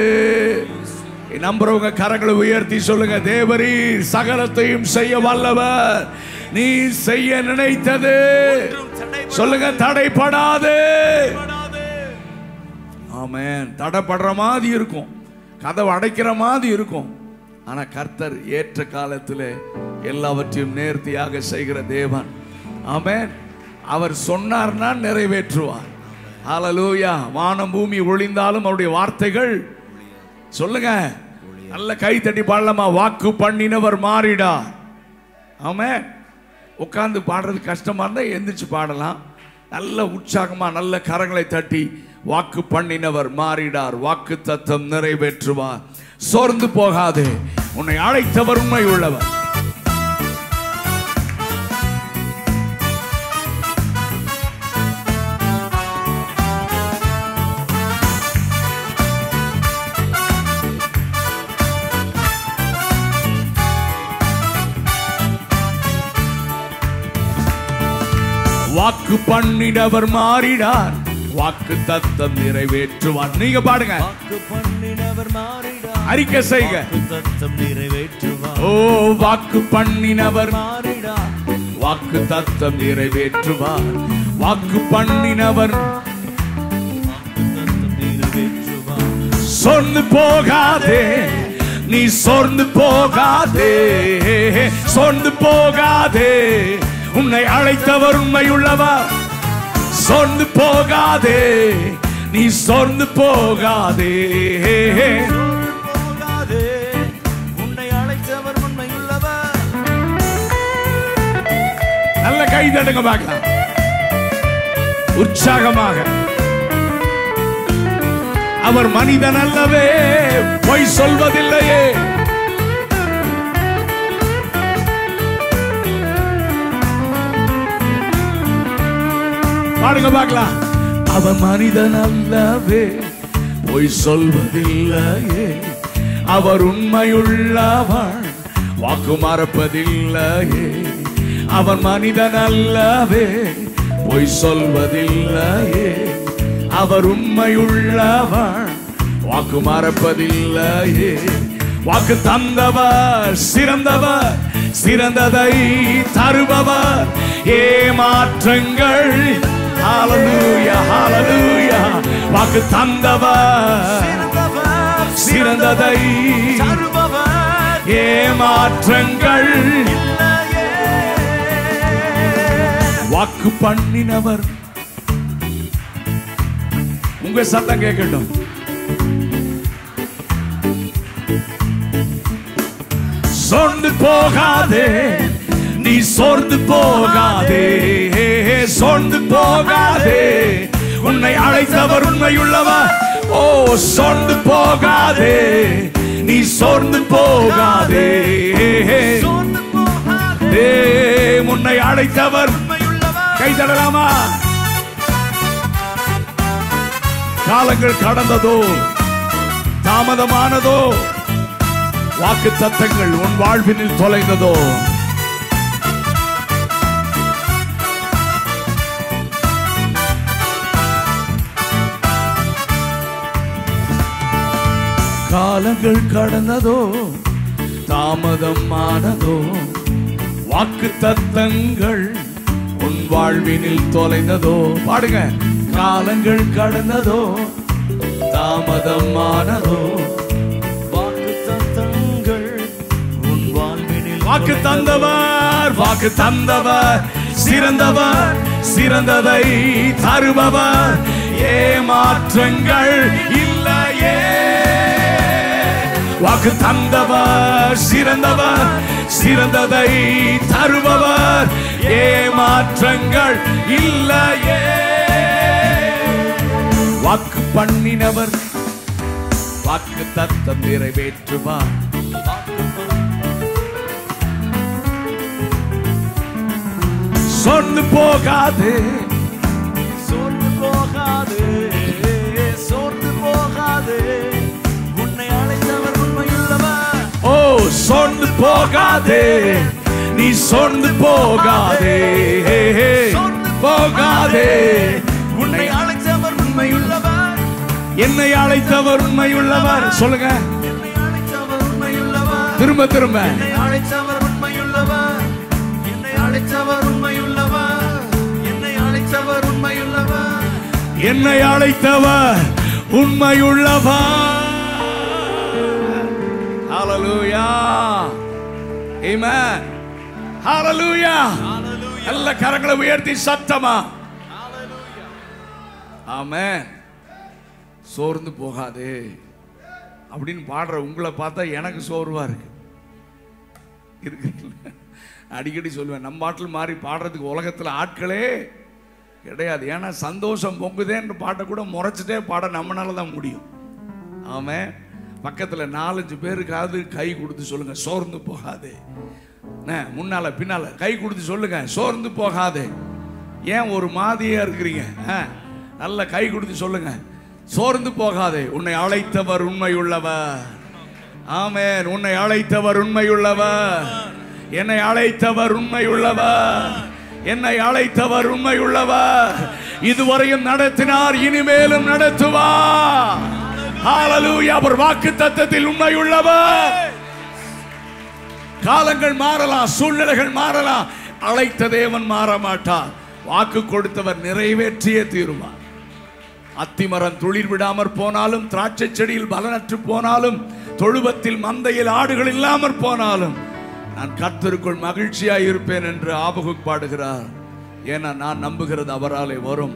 நம்புறவங்க கரங்களை உயர்த்தி சொல்லுங்க, தேவரீர் சகலத்தையும் செய்ய வல்லவர். நீ செய்ய நினைத்தது சொல்லுங்க, தடைப்படாது. ஆமென். தடைப்படுற மாதிரி இருக்கும், கதவு அடைக்கிற மாதிரி இருக்கும், ஆனா கர்த்தர் ஏற்ற காலத்தில் எல்லாவற்றையும் நேர்த்தியாக செய்கிற தேவன். ஆமென். அவர் சொன்னார்னா நிறைவேற்றுவார். ஹல்லேலூயா. வானம் பூமி ஒளிந்தாலும் அவருடைய வார்த்தைகள் சொல்லுங்க, நல்ல கை தட்டி பாடலாமா? வாக்கு பண்ணினவர் மாறிடா. ஆமென். உட்கார்ந்து பாடுறது கஷ்டமா இருந்தா எந்திரிச்சு பாடலாம். நல்ல உற்சாகமா நல்ல கரங்களை தட்டி வாக்கு பண்ணினவர் மாறிடார், வாக்கு தத்தம் நிறைவேற்றுவார். சோர்ந்து போகாதே, உன்னை அழைத்தவர் உண்மை உள்ளவர். வாக்கு பண்ணினவர் மாறிடார், வாக்கு தத்தம் நிறைவேற்றுவார். நீங்க பாடுங்க.
வாக்கு பண்ணினவர் மாறிடார்,
அறிக்கை செய்க.
வாக்கு தத்தம் நிறைவேற்றுவார்.
ஓ, வாக்கு பண்ணினவர்
மாறிடார்,
வாக்கு தத்தம் நிறைவேற்றுவார். வாக்கு பண்ணினவர்
வாக்கு தத்தம் நிறைவேற்றுவார்.
சொர்ந்து போகாதே, நீ சோர்ந்து போகாதே, சோர்ந்து போகாதே, உன்னை அழைத்தவர் உண்மை உள்ளவர். சோர்ந்து போகாதே, நீ சோர்ந்து போகாதே,
போகாதே, உன்னை அழைத்தவர் உண்மை உள்ளவர்.
நல்ல கை தட்டுங்க பார்க்கலாம், உற்சாகமாக. அவர் மனிதன் அல்லவே, பொய் சொல்வதில்லையே. பாடுங்க பார்க்கலாம். அவர் மனிதன் அல்லவே, பொய் சொல்வதில்லையே. அவர் உண்மையுள்ளவர், வாக்கு மறப்பதில்லையே. அவர் மனிதன் அல்லவே, பொய் சொல்வதில்லையே. அவர் உண்மையுள்ளவர், வாக்கு மறப்பதில்லையே. வாக்கு தந்தவர் சிறந்தவர், சிறந்ததை தருபவர். ஏமாற்றங்கள் ஹல்லேலூயா, ஹல்லேலூயா. வாக்கு தந்தவர் சிறந்ததை தருபவர். ஏமாற்றங்கள் இல்லையே. வாக்கு பண்ணினவர். உங்க சத்தம் கேட்கட்டும். சோர்ந்து போகாதே, நீ சோர்ந்து போகாதே, சோர்ந்து போகாதே, உன்னை அழைத்தவர் உண்மையுள்ளவர். ஓ, சோர்ந்து போகாதே, நீ சோர்ந்து போகாதே, உன்னை அழைத்தவர் உண்மையுள்ளவர். கை தட்டலாமா? காலங்கள் கடந்ததோ, தாமதமானதோ, வாக்கு தத்தங்கள் உன் வாழ்வினில் தொலைந்ததோ, காலங்கள் கடந்ததோ, தாமதமானதோ, வாக்கு தத்தங்கள் உன் வாழ்வினில் தொலைந்ததோ. பாடுங்க. காலங்கள் கடந்ததோ, தாமதமானதோ,
வாக்கு தத்தங்கள் உன் வாழ்வினில்.
வாக்கு தந்தவர், வாக்கு தந்தவர் சிறந்தவர், சிறந்ததை தருபவர். ஏமாற்றங்கள் இல்லையே. வாக்கு தந்தவர் சிறந்தவர், சிறந்ததை தருபவர். ஏமாற்றங்கள் இல்லையே. வாக்கு பண்ணினவர், வாக்கு தத்தம் நிறைவேற்றுவார். சோர்ந்து போகாதே,
போகாதே, சோர்ந்து போகாதே, உன்னை அழைத்தவர் உண்மையுள்ளவர்.
ஓ சோர்ந்து போகாதே, நீ சோர்ந்து போகாதே, போகாதே,
உன்னை அழைத்தவர் உண்மையுள்ளவர்.
என்னை அழைத்தவர் உண்மையுள்ளவர். சொல்லுங்க,
என்னை அழைத்தவர் உண்மையுள்ளவர்.
திரும்ப திரும்ப,
என்னை அழைத்தவர் உண்மையுள்ளவர். என்னை அழைத்தவர் உண்மையுள்ளவர். என்னை அழைத்தவர் உண்மையுள்ளவர்.
என்னை அழைத்தவர் உண்மையுள்ளவர். ஹalleluya, ஆமென், ஹalleluya. நல்ல கரங்களை உயர்த்தி சத்தமா ஆமென். சோர்ந்து போகாதே அப்படின்னு பாடுற உங்களை பார்த்தா எனக்கு சோர்வா இருக்கு. அடிக்கடி சொல்லுவேன், நம்ம பாட்டில் மாதிரி பாடுறதுக்கு உலகத்தில் ஆட்களே கிடையாது. ஏன்னா சந்தோஷம் பொங்குதேன்ற பாட்டை கூட முறைச்சிட்டே பாட நம்மளால தான் முடியும். ஆமாம், பக்கத்தில் 4-5 பேருக்காவது கை கொடுத்து சொல்லுங்க, சோர்ந்து போகாதே. முன்னால பின்னால கை கொடுத்து சொல்லுங்க, சோர்ந்து போகாதே. ஏன் ஒரு மாதிரியா இருக்கிறீங்க? நல்ல கை கொடுத்து சொல்லுங்க, சோர்ந்து போகாதே. உன்னை அழைத்தவர் உண்மையுள்ளவர். ஆமென். உன்னை அழைத்தவர் உண்மையுள்ளவர். என்னை அழைத்தவர் உண்மையுள்ளவர். என்னை அழைத்தவர் உண்மையுள்ளவர். இதுவரையும் நடத்தினார், இனிமேலும் நடத்துவார். ஹalleluya. அவர் வாக்குத்தத்தத்தில் உண்மையுள்ளவர். காலங்கள் மாறலாம், சூழ்நிலைகள் மாறலாம், அழைத்த தேவன் மாற மாட்டார். வாக்கு கொடுத்தவர் நிறைவேற்றியே தீருவார். அத்திமரம் துளிர் விடாமற் போனாலும், திராட்சை செடியில் பலனற்று போனாலும், தொழுவத்தில் மந்தையில் ஆடுகள் இல்லாமற் போனாலும், நான் கர்த்தருக்குள் மகிழ்ச்சியாய் இருப்பேன் என்று ஆபகுக் பாடுகிறார். ஏன்னா நான் நம்புகிறது அவராலே வரும்.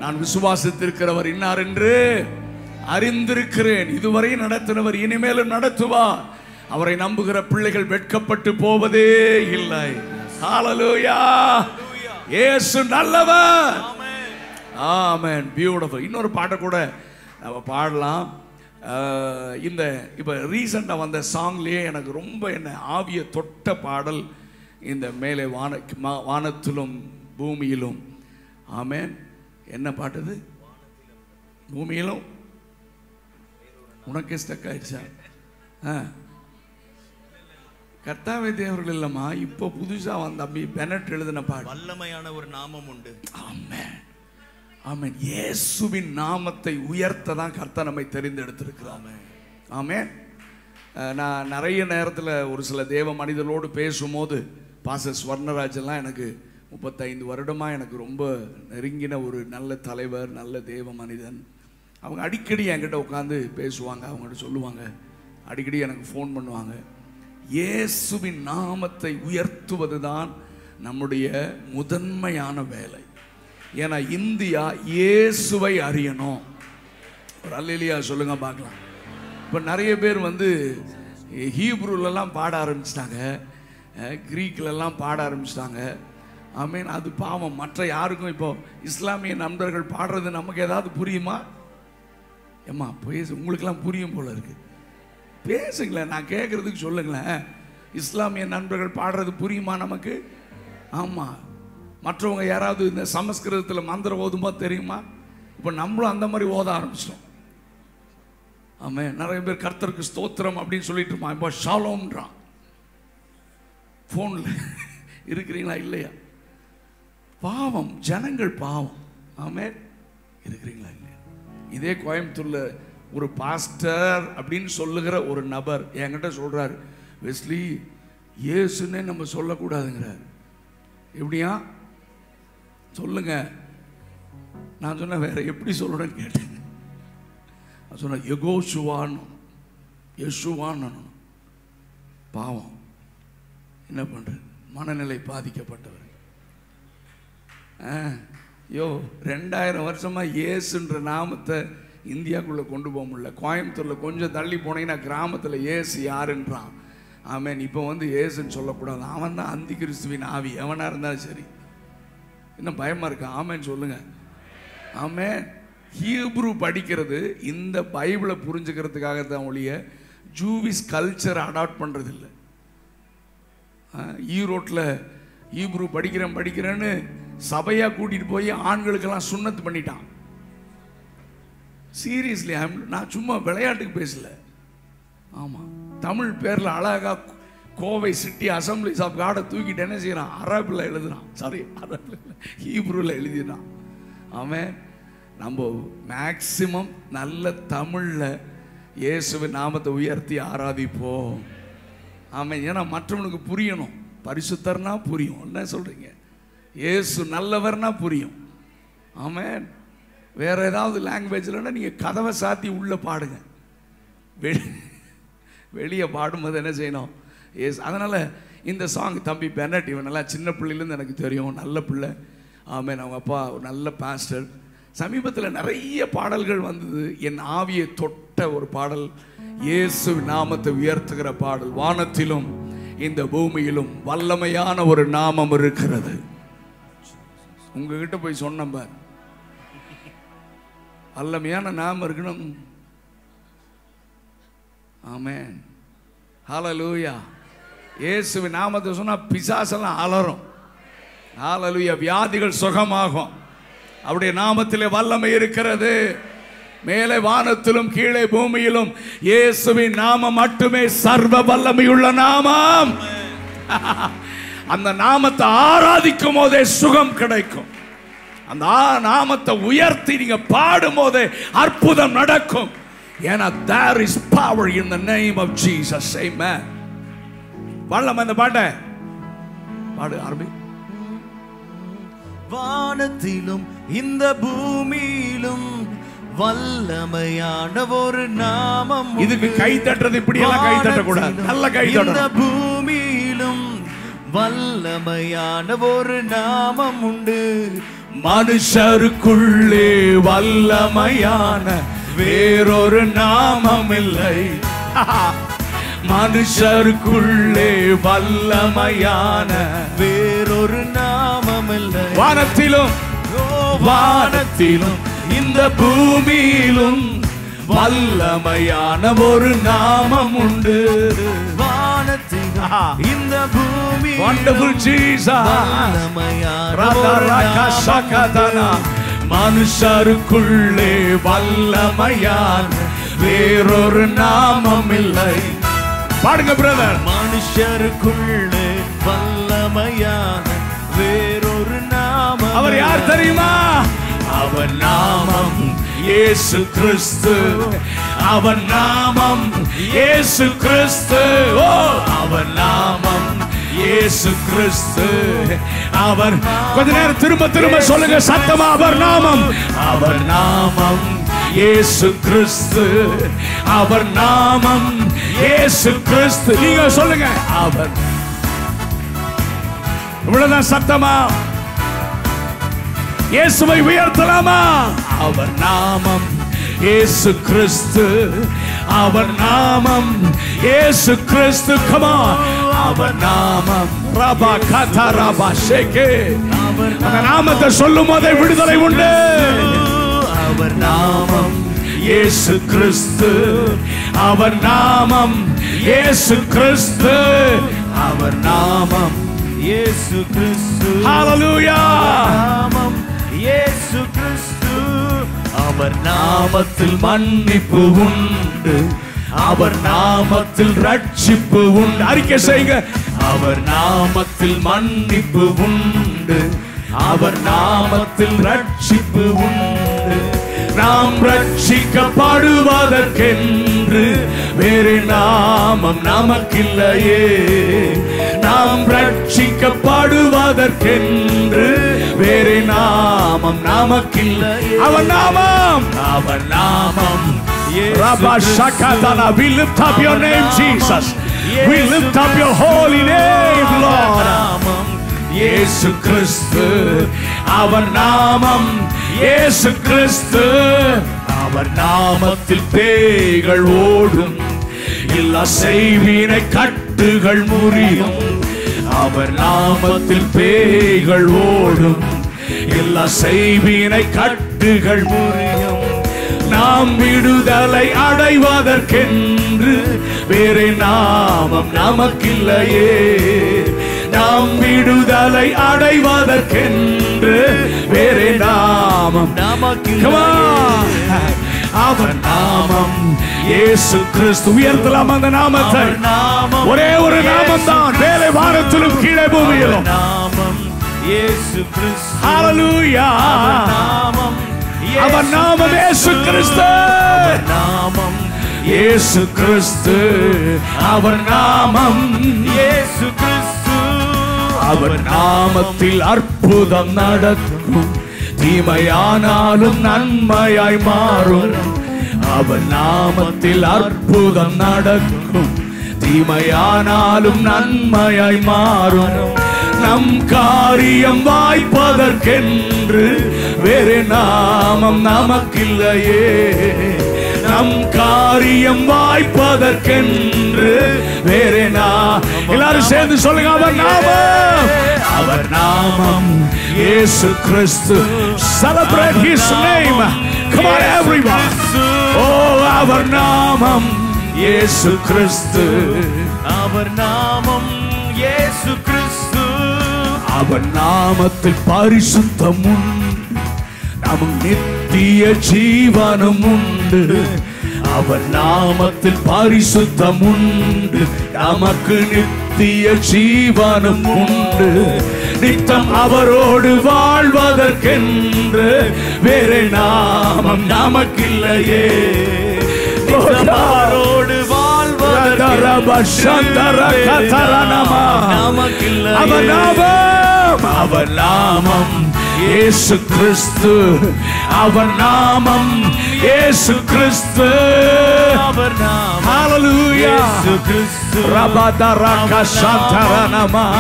நான் விசுவாசித்திருக்கிறவர் இன்னார் என்று அறிந்திருக்கிறேன். இதுவரை நடத்தினவர் இனிமேலும் நடத்துவார். அவரை நம்புகிற பிள்ளைகள் வெட்கப்பட்டு போவதே இல்லை. ஹalleluya. இயேசு நல்லவர். ஆமென். பியூட்டிஃபுல். இன்னொரு பாட்டை கூட நம்ம பாடலாம். இந்த இப்போ ரீசெண்டாக வந்த சாங்லேயே எனக்கு ரொம்ப என்ன ஆவியை தொட்ட பாடல் இந்த மேலே வானத்திலும் பூமியிலும். ஆமென். என்ன பாட்டுது? பூமியிலும் உனக்கு ஸ்டக் ஆயிடுச்சா? கர்த்தாவே தேவர்கள் இல்லம்மா, இப்போ புதுசா வந்த தம்பி பெனட் எழுதின பாட்டு.
வல்லமையான ஒரு நாமம் உண்டு.
ஆமென், ஆமென். இயேசுவின் நாமத்தை உயர்த்த தான் கர்த்தர் நம்மை தெரிந்தெடுத்திருக்கிறார். ஆமென். நான் நிறைய நேரத்தில் ஒரு சில தேவ மனிதர்களோடு பேசும்போது, பாஸ்டர் ஸ்வர்ணராஜ் எல்லாம் எனக்கு 35 வருடமாக எனக்கு ரொம்ப நெருங்கின ஒரு நல்ல தலைவர், நல்ல தேவ மனிதன். அவங்க அடிக்கடி என்கிட்ட உட்காந்து பேசுவாங்க. அவங்ககிட்ட சொல்லுவாங்க, அடிக்கடி எனக்கு ஃபோன் பண்ணுவாங்க, இயேசுவின் நாமத்தை உயர்த்துவது தான் நம்முடைய முதன்மையான வேலை. ஏன்னா இந்தியா இயேசுவை அறியணும். ஒரு அல்லேலூயா சொல்லுங்க பார்க்கலாம். இப்போ நிறைய பேர் வந்து ஹீப்ரூலெல்லாம் பாட ஆரம்பிச்சிட்டாங்க, கிரீக்கிலெல்லாம் பாட ஆரம்பிச்சிட்டாங்க. ஆமீன். அது பாவம். மற்ற யாருக்கும் இப்போ இஸ்லாமிய நண்பர்கள் பாடுறது நமக்கு ஏதாவது புரியுமா? ஏம்மா பேசு, உங்களுக்கெல்லாம் புரியும் போல இருக்கு, பேசுங்களேன், நான் கேட்குறதுக்கு சொல்லுங்களேன். இஸ்லாமிய நண்பர்கள் பாடுறது புரியுமா நமக்கு? ஆமாம். மற்றவங்க யாராவது இந்த சமஸ்கிருதத்தில் மந்திரம் ஓதும்போது தெரியுமா? இப்போ நம்மளும் அந்த மாதிரி ஓத ஆரம்பிச்சிட்டோம். ஆமாம். நிறைய பேர் கர்த்தருக்கு ஸ்தோத்திரம் அப்படின்னு சொல்லிட்டு இருப்பான். இப்போ ஷாலோம்ன்றான். ஃபோனில் இருக்கிறீங்களா இல்லையா? பாவம், ஜனங்கள் பாவம். ஆமாம், இருக்கிறீங்களா இல்லையா? இதே கோயம்புத்தூர்ல ஒரு பாஸ்டர் அப்படின்னு சொல்லுகிற ஒரு நபர் என்கிட்ட சொல்றாரு, வெஸ்லி இயேசுன்னே நம்ம சொல்லக்கூடாதுங்கிறார். எப்படியா சொல்லுங்க. நான் சொன்ன வேற எப்படி சொல்லணும்னு கேட்டேன். நான் சொன்ன யெகோஷுவான்னு. பாவம், என்ன பண்றது, மனநிலை பாதிக்கப்பட்டவர். 2000 வருஷமா இயேசுன்ற நாமத்தை இந்தியாவுக்குள்ளே கொண்டு போக முடியல. கோயம்புத்தூரில் கொஞ்சம் தள்ளி போனீங்கன்னா கிராமத்தில் இயேசு யாருன்றான். ஆமேன். இப்போ வந்து இயேசுன்னு சொல்லக்கூடாது, அவன் தான் அந்தி கிறிஸ்துவின் ஆவி, எவனாக இருந்தாலும் சரி. இன்னும் பயமாக இருக்கு. ஆமேன்னு சொல்லுங்க. ஆமேன். ஹீப்ரு படிக்கிறது இந்த பைபிளை புரிஞ்சுக்கிறதுக்காகத்தான் ஒழிய ஜூவிஸ் கல்ச்சரை அடாப்ட் பண்ணுறது இல்லை. ஈரோட்டில் ஹீப்ரு படிக்கிறேன்னு சபையாக கூட்டிகிட்டு போய் ஆண்களுக்கெல்லாம் சுன்னத்து பண்ணிட்டான். சீரியஸ்லி நான் சும்மா விளையாட்டுக்கு பேசல. ஆமாம், தமிழ் பேரில் அழகாக கோவை சிட்டி அசம்பிளிஸ் ஆஃப் காடை தூக்கிட்டு என்ன செய்யறான், அரபில் எழுதுறான், சாரி அரபில் ஹீப்ரூவில் எழுதிடுறான். அவன் நம்ம மேக்சிமம் நல்ல தமிழில் இயேசுவின் நாமத்தை உயர்த்தி ஆராதிப்போம். ஆமாம், ஏன்னா மற்றவனுக்கு புரியணும். பரிசுத்தர்னா புரியும், என்ன சொல்றீங்க? இயேசு நல்லவர்னா புரியும். ஆமென். வேற ஏதாவது லாங்குவேஜ்லன்னா நீங்கள் கதவை சாத்தி உள்ளே பாடுங்க. வெளியே பாடும்போது என்ன செய்யணும்? எஸ். அதனால் இந்த சாங் தம்பி பெனட், இவன் நல்லா சின்ன பிள்ளையிலேருந்து எனக்கு தெரியும், நல்ல பிள்ளை. ஆமென். அவங்க அப்பா ஒரு நல்ல பாஸ்டர். சமீபத்தில் நிறைய பாடல்கள் வந்தது. என் ஆவியை தொட்ட ஒரு பாடல், இயேசு நாமத்தை உயர்த்துகிற பாடல். வானத்திலும் இந்த பூமியிலும் வல்லமையான ஒரு நாமம் இருக்கிறது. உங்ககிட்ட போய் சொன்ன பார், வல்லமையான நாமம் இருக்கணும். ஆமென். ஹல்லேலூயா. இயேசுவின் நாமத்தை சொன்னா பிசாசெல்லாம் அலறும். ஹல்லேலூயா. வியாதிகள் சுகமாகும். அவருடைய நாமத்திலே வல்லமை இருக்கிறது. மேலே வானத்திலும் கீழே பூமியிலும் இயேசுவின் நாமம் மட்டுமே சர்வ வல்லமையுள்ள நாமம். அந்த நாமத்தை ஆராதிக்கும் போதே சுகம் கிடைக்கும். அந்த நாமத்தை உயர்த்தி நீங்க பாடும் போதே அற்புதம் நடக்கும். ஏன்னா there is power in the name of Jesus. Amen. பாடலாமா இந்த பாட்டை? பாடு ஆரம்பி.
வானத்திலும் இந்த பூமியிலும் வல்லமையான ஒரு நாமம்.
இதுக்கு கை தட்டுறது இப்படி எல்லாம் கை தட்ட கூடாது. நல்ல கை தட்டணும்.
இந்த பூமியிலும் வல்லமையான ஒரு நாமம் உண்டு.
மனுஷருக்குள்ளே வல்லமையான வேறொரு நாமம் இல்லை. மனுஷருக்குள்ளே வல்லமையான
வேறொரு நாமம் இல்லை.
வானத்திலும் வானத்திலும் இந்த பூமியிலும் வல்லமையான ஒரு நாமம் உண்டு.
வானத்திலும் இந்த பூமி
Wonderful Jesus. மனுஷருக்குள்ளே வல்லமையான வேறொரு நாமம் இல்லை. பாடுங்க பிரதர்.
மனுஷருக்குள்ளே வல்லமையான வேறொரு நாமம்.
அவர் யார் தெரியுமா? அவர் நாமம் இயேசு கிறிஸ்து. அவர் நாமம் இயேசு கிறிஸ்து. ஓ, அவர் நாமம் இயேசு கிறிஸ்து. அவர் கொஞ்ச நேரம் திரும்ப திரும்ப சொல்லுங்க சத்தமா. அவர் நாமம், அவர் நாமம் இயேசு கிறிஸ்து. அவர் நாமம் இயேசு கிறிஸ்து. நீங்க சொல்லுங்க. அவர், இவ்வளவுதான் சத்தமா. இயேசுவை உயர்த்தலாமா? அவர் நாமம் இயேசு கிறிஸ்து. அவர் நாமம் இயேசு கிறிஸ்து. come on. அவர் நாமம் ரபா கதா ரபா ஷேகே. அந்த நாமத்தை சொல்லும் போதே விடுதலை உண்டு. அவர் நாமம் இயேசு கிறிஸ்து. அவர் நாமம் இயேசு கிறிஸ்து. அவர் நாமம்
இயேசு கிறிஸ்து.
ஹalleluya.
நாமம் இயேசு கிறிஸ்து.
அவர் நாமத்தில் மன்னிப்பு உண்டு. அவர் நாமத்தில் ரட்சிப்பு உண்டு. அறிக்கை செய்யுங்க. அவர் நாமத்தில் மன்னிப்பு உண்டு. அவர் நாமத்தில் ரட்சிப்பு உண்டு. நாம் ரட்சிக்கப்படுவதற்கென்று வேறு நாமம் நமக்கில்லையே. நாம் ரட்சிக்கப்படுவதற்கென்று வேறு நாமம் நமக்கில்லையே. அவர் நாமம், அவர் நாமம். Rabba Shakatana, we lift up your name, Jesus. We lift up your holy name, Lord. இயேசு கிறிஸ்து. அவர் நாமம் இயேசு கிறிஸ்து. அவர் நாமத்தில் பேய்கள் ஓடும். எல்லா செய்வினை கட்டுகள் முறியும். அவர் நாமத்தில் பேய்கள் ஓடும். எல்லா செய்வினை கட்டுகள் முறியும். நாம் விடுதலை அடைவதற்கென்று வேறு நாமம் நமக்கில்லையே. நாம் விடுதலை அடைவதற்கென்று வேறு நாமம் நமக்கில்லையே. அவர் நாமம் இயேசு கிறிஸ்து. உயர்த்தலாம் அந்த நாமத்தை. ஒரே ஒரு நாமம் தான் மேலே வானத்திலும் கீழே பூமியிலும்.
நாமம் இயேசு கிறிஸ்து.
ஹalleluya. அவர் நாமம் இயேசு கிறிஸ்து.
நாமம்
இயேசு கிறிஸ்து. அவர் நாமம்
இயேசு கிறிஸ்து.
அவர் நாமத்தில் அற்புதம் நடக்கும். தீமையானாலும் நன்மையாய் மாறும். அவர் நாமத்தில் அற்புதம் நடக்கும். தீமையானாலும் நன்மையாய் மாறும். நம் காரியம் வாய்ப்பதற்கென்று வேறு நாமம் நமக்கில்லையே. நம் காரியம் வாய்ப்பதற்கென்று வேறு எல்லாரும் சேர்ந்து சொல்லுங்க, அவர் நாமம். அவர் நாமம் இயேசு கிறிஸ்து. Celebrate his name. Come on everyone. Oh, அவர் நாமம் இயேசு கிறிஸ்து.
அவர் நாமம் இயேசு கிறிஸ்து.
அவர் நாமத்தில் பரிசுத்தம் உண்டு. நமக்கு நித்திய ஜீவனும் உண்டு. அவர் நாமத்தில் பரிசுத்தம் உண்டு. நமக்கு நித்திய ஜீவனும் உண்டு. நித்தம் அவரோடு வாழ்வதற்கென்று வேறு நாமம் நமக்கில்லையே.
அவரோடு
அவர் நாமம் இயேசு கிறிஸ்து. அவர் நாமம் இயேசு கிறிஸ்து.
அவர் நாமம்
ஹalleluya.
இயேசு கிறிஸ்து.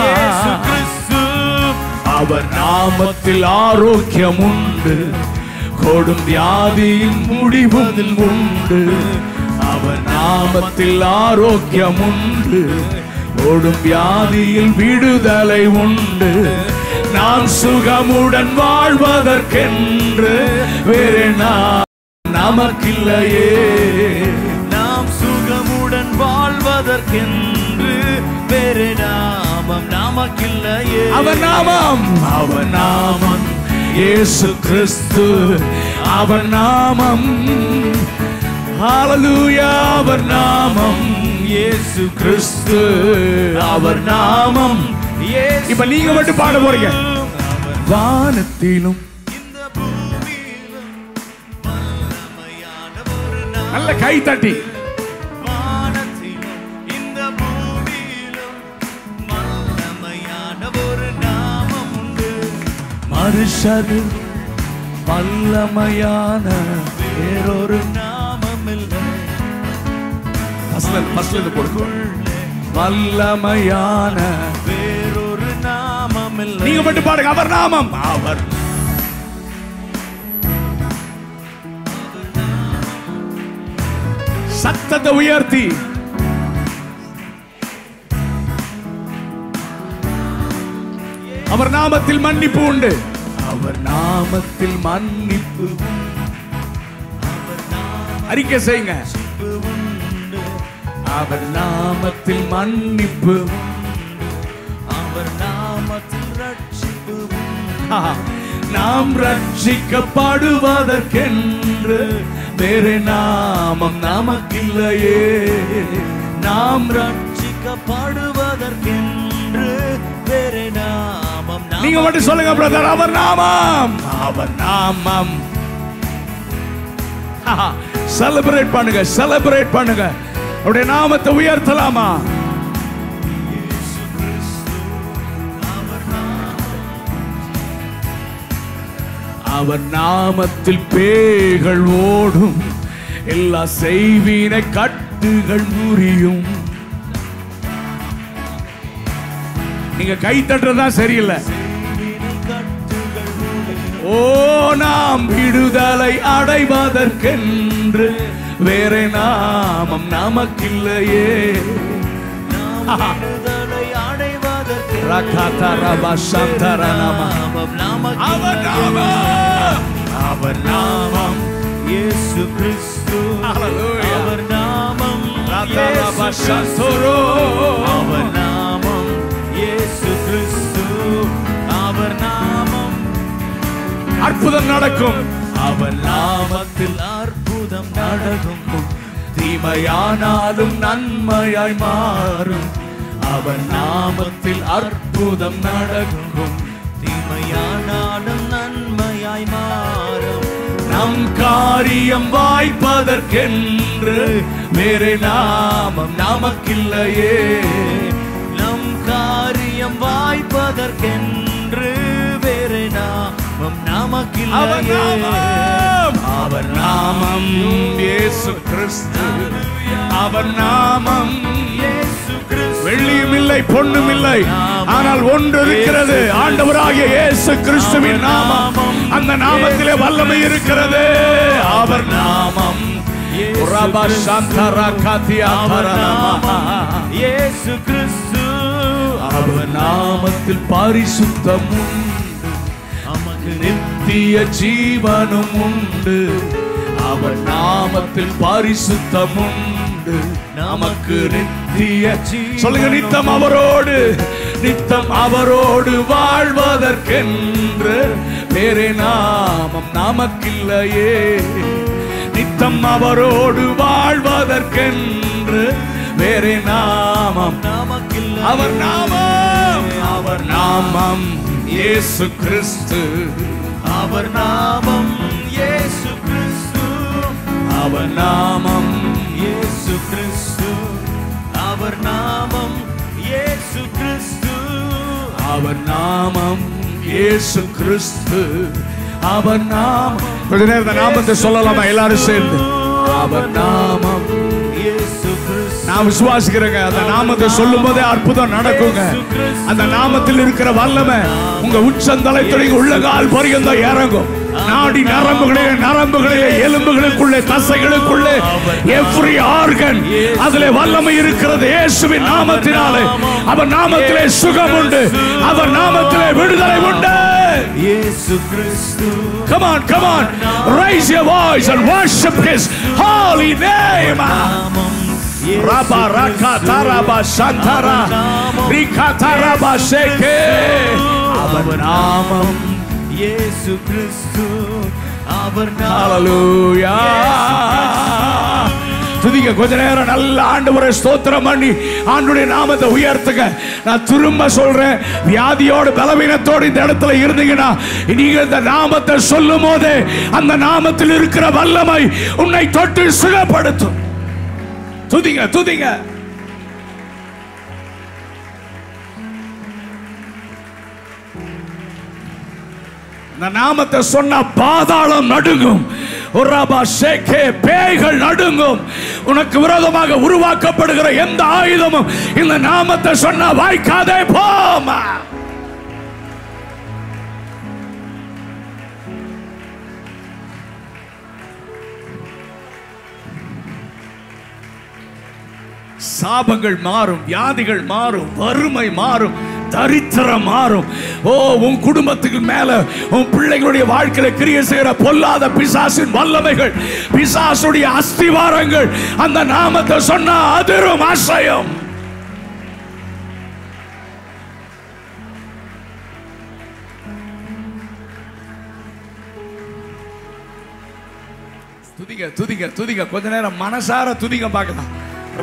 இயேசு
கிறிஸ்து.
அவர் நாமத்தில் ஆரோக்கியம் உண்டு. கொடும் வியாதியின் முடிவதில் உண்டு. அவர் நாமத்தில் ஆரோக்கியம் உண்டு. கொடும் வியாதியில் விடுதலை உண்டு. நாம் சுகமுடன் வாழ்வதற்கென்று வேறு நமக்கில்லையே.
நாம் சுகமுடன் வாழ்வதற்கென்று வேறு நாமம் நமக்கில்லையே.
அவர் நாமம். அவர் நாமம் இயேசு கிறிஸ்து. அவர் நாமம். ஹalleluya. அவர் நாமம் இயேசு கிறிஸ்து. அவர் நாமம். இப்ப நீங்க மட்டும் பாட போறீங்க. வானத்திலும்
இந்த பூமியிலும் வல்லமையான ஒரு நாமம்.
நல்ல கை தட்டி.
வானத்திலும் இந்த பூமியிலும் வல்லமையான ஒரு நாமம் உண்டு.
மனுஷரு வல்லமையான வேறொரு
நாமம் இல்லை.
வல்லமையான
வேறொரு நாமம் இல்லை.
நீங்க மட்டும் பாடுங்க. அவர் நாமம். அவர் சத்தத்தை உயர்த்தி அவர் நாமத்தில் மன்னிப்பு உண்டு. அவர் நாமத்தில் மன்னிப்பு. அறிக்கை செய்யுங்க. அவர் நாமத்தில் மன்னிப்பு.
அவர் நாமத்தில் ரட்சிப்பு.
நாம் ரட்சிக்கப்படுவதற்கென்று வேறு நாமம் நமக்கில்லையே. நாம்
ரட்சிக்கப்படுவதற்கென்று வேறு நாமம்.
நீங்க மட்டும் சொல்லுங்க பிரதர். அவர் நாமம். அவர் நாமம். செலிப்ரேட் பண்ணுங்க. செலிப்ரேட் பண்ணுங்க. அவருடைய நாமத்தை உயர்த்தலாமா? அவர் நாமத்தில் பேய்கள் ஓடும். எல்லா செய்வினை கட்டுகள் முறியும். நீங்க கை தட்டுறதா சரியில்லை. ஓ, நாம் விடுதலை அடைவதற்கென்று வேறு நாமம் நமக்கில்லையே.
அவர் நாமம் இயேசு கிறிஸ்து. அவர் நாமம் அவர் நாமம் இயேசு கிறிஸ்து. அவர் நாமம்
அற்புதம் நடக்கும்.
அவர் நாமத்தில் அற்புதம் அற்புதம் நடக்கும்.
தீமையானாலும் நன்மையாய் மாறும். அவர் நாமத்தில் அற்புதம் நடக்கும்.
தீமையானாலும் நன்மையாய் மாறும்.
நம் காரியம் வாய்ப்பதற்கென்று வேறு நாமம் நமக்கில்லையே.
நம் காரியம் வாய்ப்பதற்கென்று வேறு நாமம் நமக்கில்லையே.
அவர் நாமம் இயேசு கிறிஸ்து. அவர் நாமம்
இயேசு கிறிஸ்து.
வெள்ளியும் இல்லை பொன்னும் இல்லை, ஆனால் ஒன்று இருக்கிறது, ஆண்டவராகிய இயேசு கிறிஸ்துவின் நாமம். அந்த நாமத்திலே வல்லமை இருக்கிறது. அவர் நாமம்
இயேசு கிறிஸ்து.
அவர் நாமத்தில் பரிசுத்தம் உண்டு,
நமக்கு
நித்திய ஜீவனும் உண்டு. அவர் நாமத்தில் பரிசுத்தம் உண்டு, நமக்கு நித்திய சொல்லுங்க. நித்தம் அவரோடு, நித்தம் அவரோடு வாழ்வதற்கென்று வேறே நாமம் நமக்கில்லையே. நித்தம் அவரோடு வாழ்வதற்கென்று வேறே நாமம்
நமக்கில்லை.
அவர் நாமம், அவர் நாமம் இயேசு கிறிஸ்து.
அவர் நாமம் இயேசு கிறிஸ்து.
அவர் நாமம்
இயேசு கிறிஸ்து. அவர் நாமம் இயேசு கிறிஸ்து.
அவர் நாமம் இயேசு கிறிஸ்து. அவர் நாமம். கொஞ்ச நேரம் இந்த நாமத்தை சொல்லலாமா எல்லாரும் சேர்ந்து? அவர் நாமம்
இயேசு கிறிஸ்து.
நான் விசுவாசிக்கிறேங்க, அந்த நாமத்தை சொல்லும் போதே அற்புதம் நடக்குங்க. அந்த நாமத்தில் இருக்கிற வல்லமை உங்க உச்சந்தலைத்துறை உள்ளகால் பரியந்தம் இறங்கும். நாடி நரம்புகளிலே எலும்புகளுக்குள்ளே தசைகளுக்குள்ளே எவ்ரி ஆர்கன் அதிலே வல்லமை இருக்கிறது. இயேசுவின் நாமத்தினாலே, அவர் நாமத்திலே சுகம் உண்டு, அவர் நாமத்திலே விடுதலை உண்டு.
இயேசு கிறிஸ்து.
Come on, come on, raise your voice and worship His holy name. Rabba raka taraba shantara rika taraba sheke. அவர் நாமம்
இயேசு கிறிஸ்து. அவர்
ஹalleluya. துதிக்க கொஞ்ச நேரம் நல்ல ஆண்டவரை ஸ்தோத்திரம் பண்ணி ஆண்டவருடைய நாமத்தை உயர்த்துங்க. நான் திரும்ப சொல்றேன், வியாதியோடு பலவீனத்தோடு இந்த இடத்துல இருந்தீங்கன்னா நீங்க இந்த நாமத்தை சொல்லும் போதே அந்த நாமத்தில் இருக்கிற வல்லமை உன்னை தொட்டு சுகப்படுத்தும். துதிங்க துதிங்க. இந்த நாமத்தை சொன்ன பாதாளம் நடுங்கும், பேய்கள் நடுங்கும். உனக்கு விரோதமாக உருவாக்கப்படுகிற எந்த ஆயுதமும் இந்த நாமத்தை சொன்ன வாய்க்காதே போமா. சாபங்கள் மாறும், வியாதிகள் மாறும், வறுமை மாறும், தரித்திரம் மாறும். ஓ, உன் குடும்பத்துக்கு மேல உன் பிள்ளைகளுடைய வாழ்க்கையில கிரியை செய்கிற பொல்லாத பிசாசின் வல்லமைகள், பிசாசுடைய அஸ்திவாரங்கள் அந்த நாமத்தை சொன்னா அதிரும், அசையும். துதிங்க துதிங்க துதிங்க. கொஞ்ச நேரம் மனசார துதிங்க பார்க்கலாம்.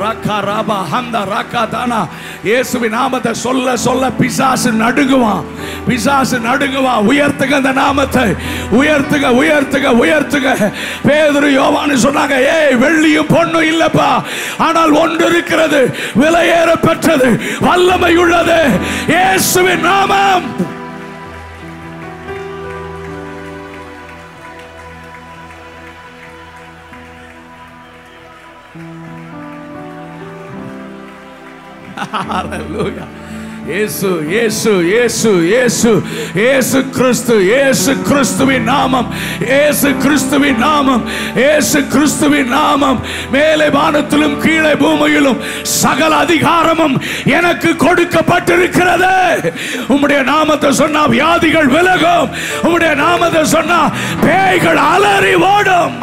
ராக்கா ராபா ஹந்தா ராக்கா தானா. இயேசுவின் நாமத்தை சொல்ல சொல்ல பிசாசு நடுங்குவான், பிசாசு நடுங்குவான். உயர்த்துங்க அந்த நாமத்தை, உயர்த்துங்க உயர்த்துங்க உயர்த்துங்க. பேதுரு யோவான் சொன்னாங்க, ஏய் வெள்ளியும் பொண்ணும் இல்லப்பா, ஆனால் ஒன்று இருக்கிறது, விலையேற பெற்றது, வல்லமை உள்ளது, இயேசுவின் நாமம். Hallelujah. இயேசு இயேசு இயேசு இயேசு இயேசு கிறிஸ்து, இயேசு கிறிஸ்துவின் நாமம், இயேசு கிறிஸ்துவின் நாமம், இயேசு கிறிஸ்துவின் நாமம். மேலே வானத்திலும் கீழே பூமியிலும் சகல அதிகாரமும் எனக்கு கொடுக்கப்பட்டிருக்கிறது. உம்முடைய நாமத்தை சொன்னா வியாதிகள் விலகும், உம்முடைய நாமத்தை சொன்னா பேய்கள் அலறி ஓடும்.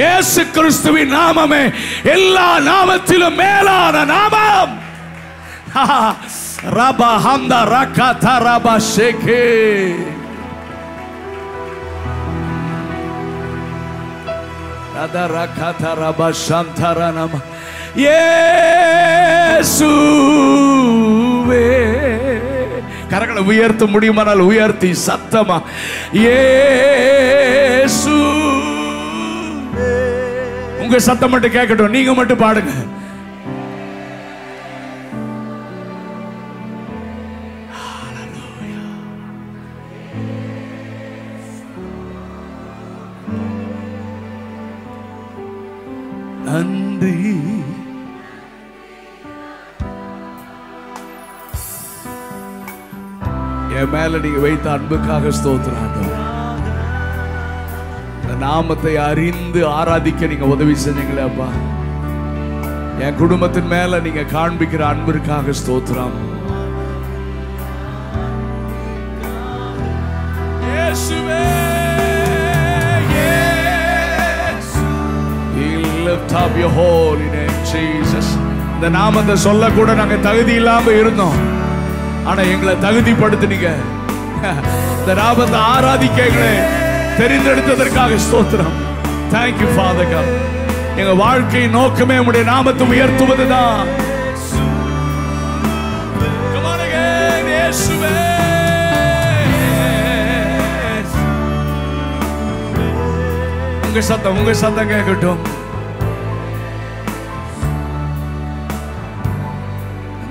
இயேசு கிறிஸ்துவின் நாமமே எல்லா நாமத்திலும் மேலான நாமம். ரபா ஹம்தா ரகா தரபா ஷேகே. அதரகதரபசந்தரனம இயேசுவே. கரங்களை உயர்த்த முடியுமானால் உயர்த்தி சத்தமா இயேசு. உங்க சத்தம் மட்டும் கேட்கட்டும், நீங்க மட்டும் பாடுங்க. நன்றி என் மேல நீங்க வைத்த அன்புக்காக ஸ்தோத்திரம். இந்த நாமத்தை அறிந்து ஆராதிக்க நீங்க உதவி செஞ்சீங்களே அப்பா. என் குடும்பத்தின் மேல நீங்க காண்பிக்கிற அன்பிற்காக ஸ்தோத்திரம். இயேசுவே, lift up your holy name Jesus. இந்த நாமத்தை சொல்ல கூட நாங்க தகுதி இல்லாம இருந்தோம், ஆனா எங்களை தகுதிப்படுத்தினீங்க. இந்த நாமத்தை ஆராதிக்க எங்களை தெரிந்தெடுத்ததற்காக ஸ்தோத்திரம். Thank you Father God. எங்க வாழ்க்கை நோக்கமே உம்முடைய நாமத்தை உயர்த்துவதுதான். Come on again, இயேசுவே. உங்க சத்தம் கேட்கட்டும்.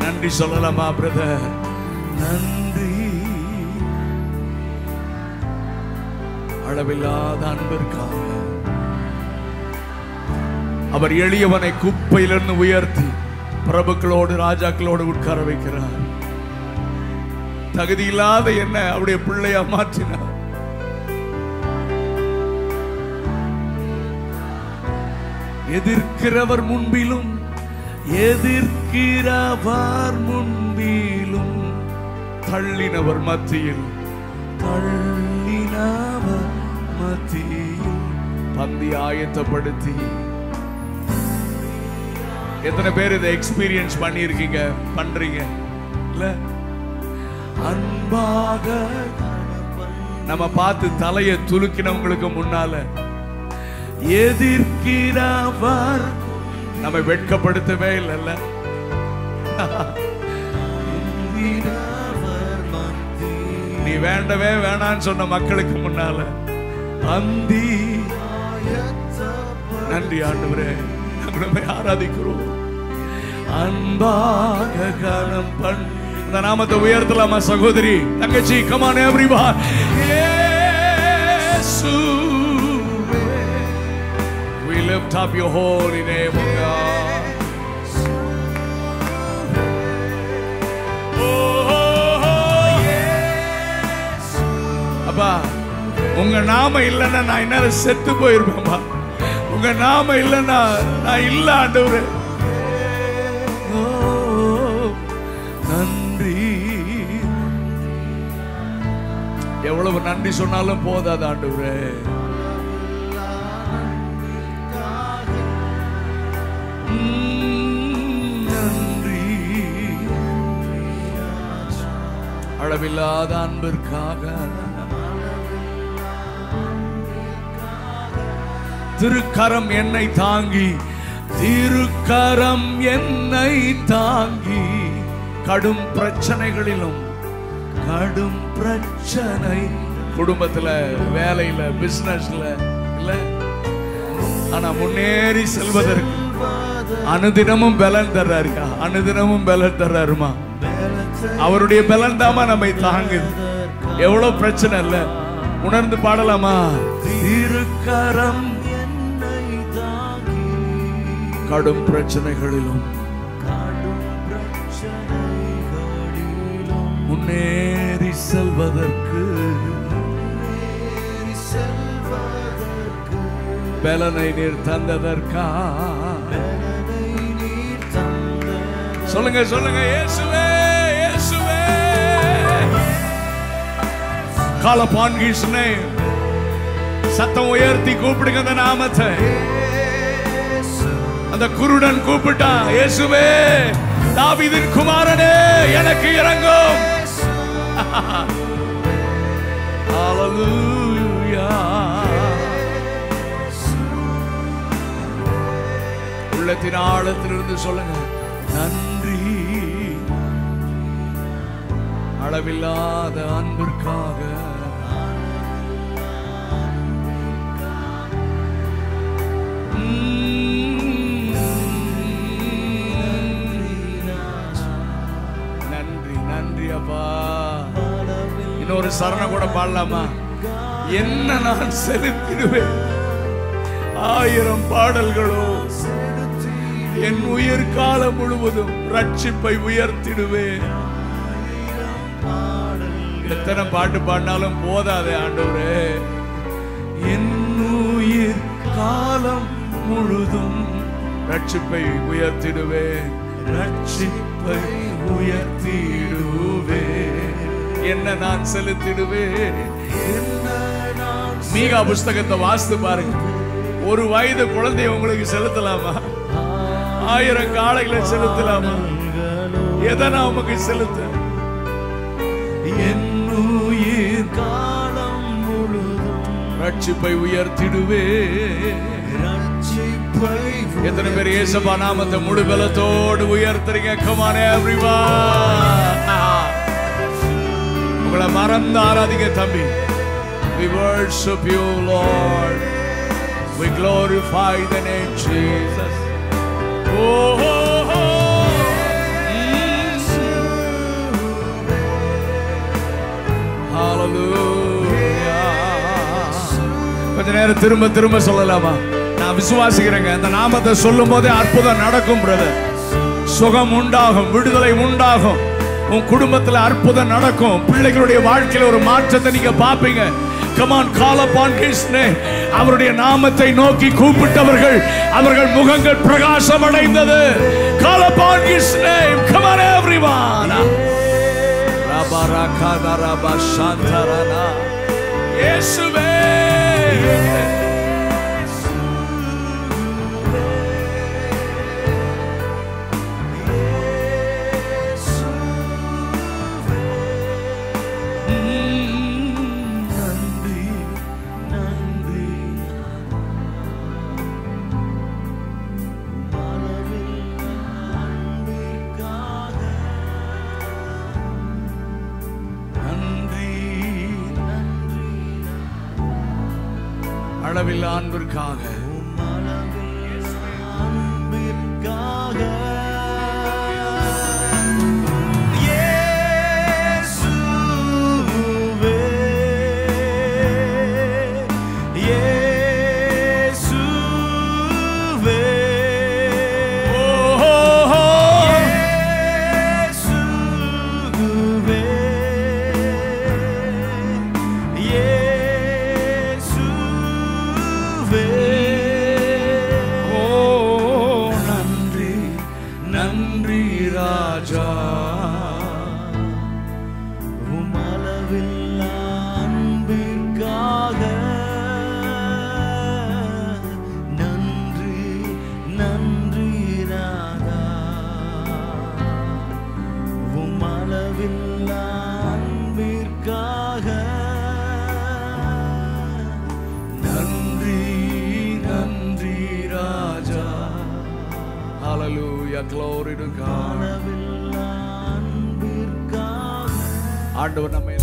நன்றி சொல்லலாமா பிரதர்? நன்றி அளவில்லாத அன்பிற்காக. அவர் எளியவனை குப்பையிலிருந்து உயர்த்தி பிரபுக்களோடு ராஜாக்களோடு உட்கார வைக்கிறார். தகுதி இல்லாத என்ன அவருடைய பிள்ளையா மாற்றினார். எதிர்க்கிறவர் முன்பிலும் தள்ளினவர் மத்தியில் பந்தி ஆயத்தப்படுத்தி. எத்தனை பேர் இதை எக்ஸ்பீரியன்ஸ் பண்ணிருக்கீங்க, பண்றீங்க இல்ல? அன்பாக நம்ம பார்த்து தலையை துலுக்கினவங்களுக்கு முன்னால எதிர்க்கிறவர் நம்மை வெட்கப்படுத்தவே இல்லைல்ல. நீ வேண்டவே வேணான்னு சொன்ன மக்களுக்கு முன்னால அந்தி. நன்றி ஆண்டவரே, நாங்கள் ஆராதிக்கிறோம். அன்பாக கனம் பண். இந்த நாமத்தை உயர்த்தலாமா சகோதரி, தங்கச்சி? come on everyone. இயேசுவே, we lift up your holy name, O God. அப்பா, உங்க நாம இல்லைன்னா நான் என்ன செத்து போயிருப்பேன்பா. உங்க நாம இல்லைன்னா நான் இல்ல ஆண்டவரே. நன்றி. எவ்வளவு நன்றி சொன்னாலும் போதாது ஆண்டவரே. நன்றி அளவில்லாத அன்பிற்காக. திருக்கரம் என்னை தாங்கி, திருக்கரம் என்னை தாங்கி. கடும் பிரச்சனைகளிலும், கடும் பிரச்சனை குடும்பத்துல, வேலையில, பிசினஸ்ல இல்ல, ஆனா முன்னேறி செல்வதற்கு அனுதினமும் பலன் தர்றாருயா. அனுதினமும் பலன் தர்றாருமா. அவருடைய பலன் தாமா நம்மை தாங்குது. எவ்வளவு பிரச்சனை இல்ல, உணர்ந்து பாடலாமா? திருக்கரம் கடும் பிரச்சனைகளிலும் முன்னேறி செல்வதற்கு பலனை நீர் தந்ததற்கா. சொல்லுங்க சொல்லுங்க, இயேசுவே இயேசுவே. Call upon his name. சத்தம் உயர்த்தி கூப்பிடுங்க அந்த நாமத்தை. அந்த குருடன் கூப்பிட்டான், இயேசுவே தாவீதின் குமாரனே எனக்கு இரங்கும். ஹalleluya. உள்ளத்தின் ஆழத்திலிருந்து சொல்லுங்க, நன்றி அளவில்லாத அன்பிற்காக. நன்றி நன்றி அப்பா. இன்னொரு சரணம் கூட பாடலாமா? என்ன நான் செலுத்திடுவேன் 1000 பாடல்களோ, என் உயிர் காலம் முழுவதும் ரட்சிப்பை உயர்த்திடுவேன். எத்தனை பாட்டு பாடினாலும் போதாதே ஆண்டவரே. என் உயிர் காலம் முழுதும் ரட்சிப்பை உயர்த்திடுவேன், ரட்சிப்பை உயர்த்திடுவேன். என்ன நான் செலுத்திடுவேன். மீகா புஸ்தகத்தை வாசித்து பாருங்க. 1 வயது குழந்தைய உங்களுக்கு செலுத்தலாமா? 1000 காளைகளை செலுத்தலாமா? எதை நான் உமக்கு செலுத்த? என் உயிர் காலம் முழுதும் ரட்சிப்பை உயர்த்திடுவே. எத்தனை பேர் இயேசுவா நாமத்தை முழு பலத்தோடு உயர்த்துறீங்க? Come on everyone. உங்களை மறந்து ஆராதிங்க தம்பி. We worship you Lord. We glorify the name Jesus. Oh, oh, oh. Hallelujah. கொஞ்ச நேரம் திரும்ப திரும்ப சொல்லலாமா? நான் விசுவாசிக்கிறேங்க, அந்த நாமத்தை சொல்லும் போதே அற்புதம் நடக்கும் பிரதர். சுகம் உண்டாகும், விடுதலை உண்டாகும், உன் குடும்பத்தில் அற்புதம் நடக்கும், பிள்ளைகளுடைய வாழ்க்கையில் ஒரு மாற்றத்தை நீங்க பாப்பீங்க. Come on, call upon His name. அவருடைய நாமத்தை நோக்கி கூப்பிட்டவர்கள் அவர்கள் முகங்கள் பிரகாசம் அடைந்தது. Call upon His name. Come on everyone. Rabarakada rabashantarana. இயேசுவே. அளவில் அன்பிற்காக glory to God. ஆண்டவர் நம்மை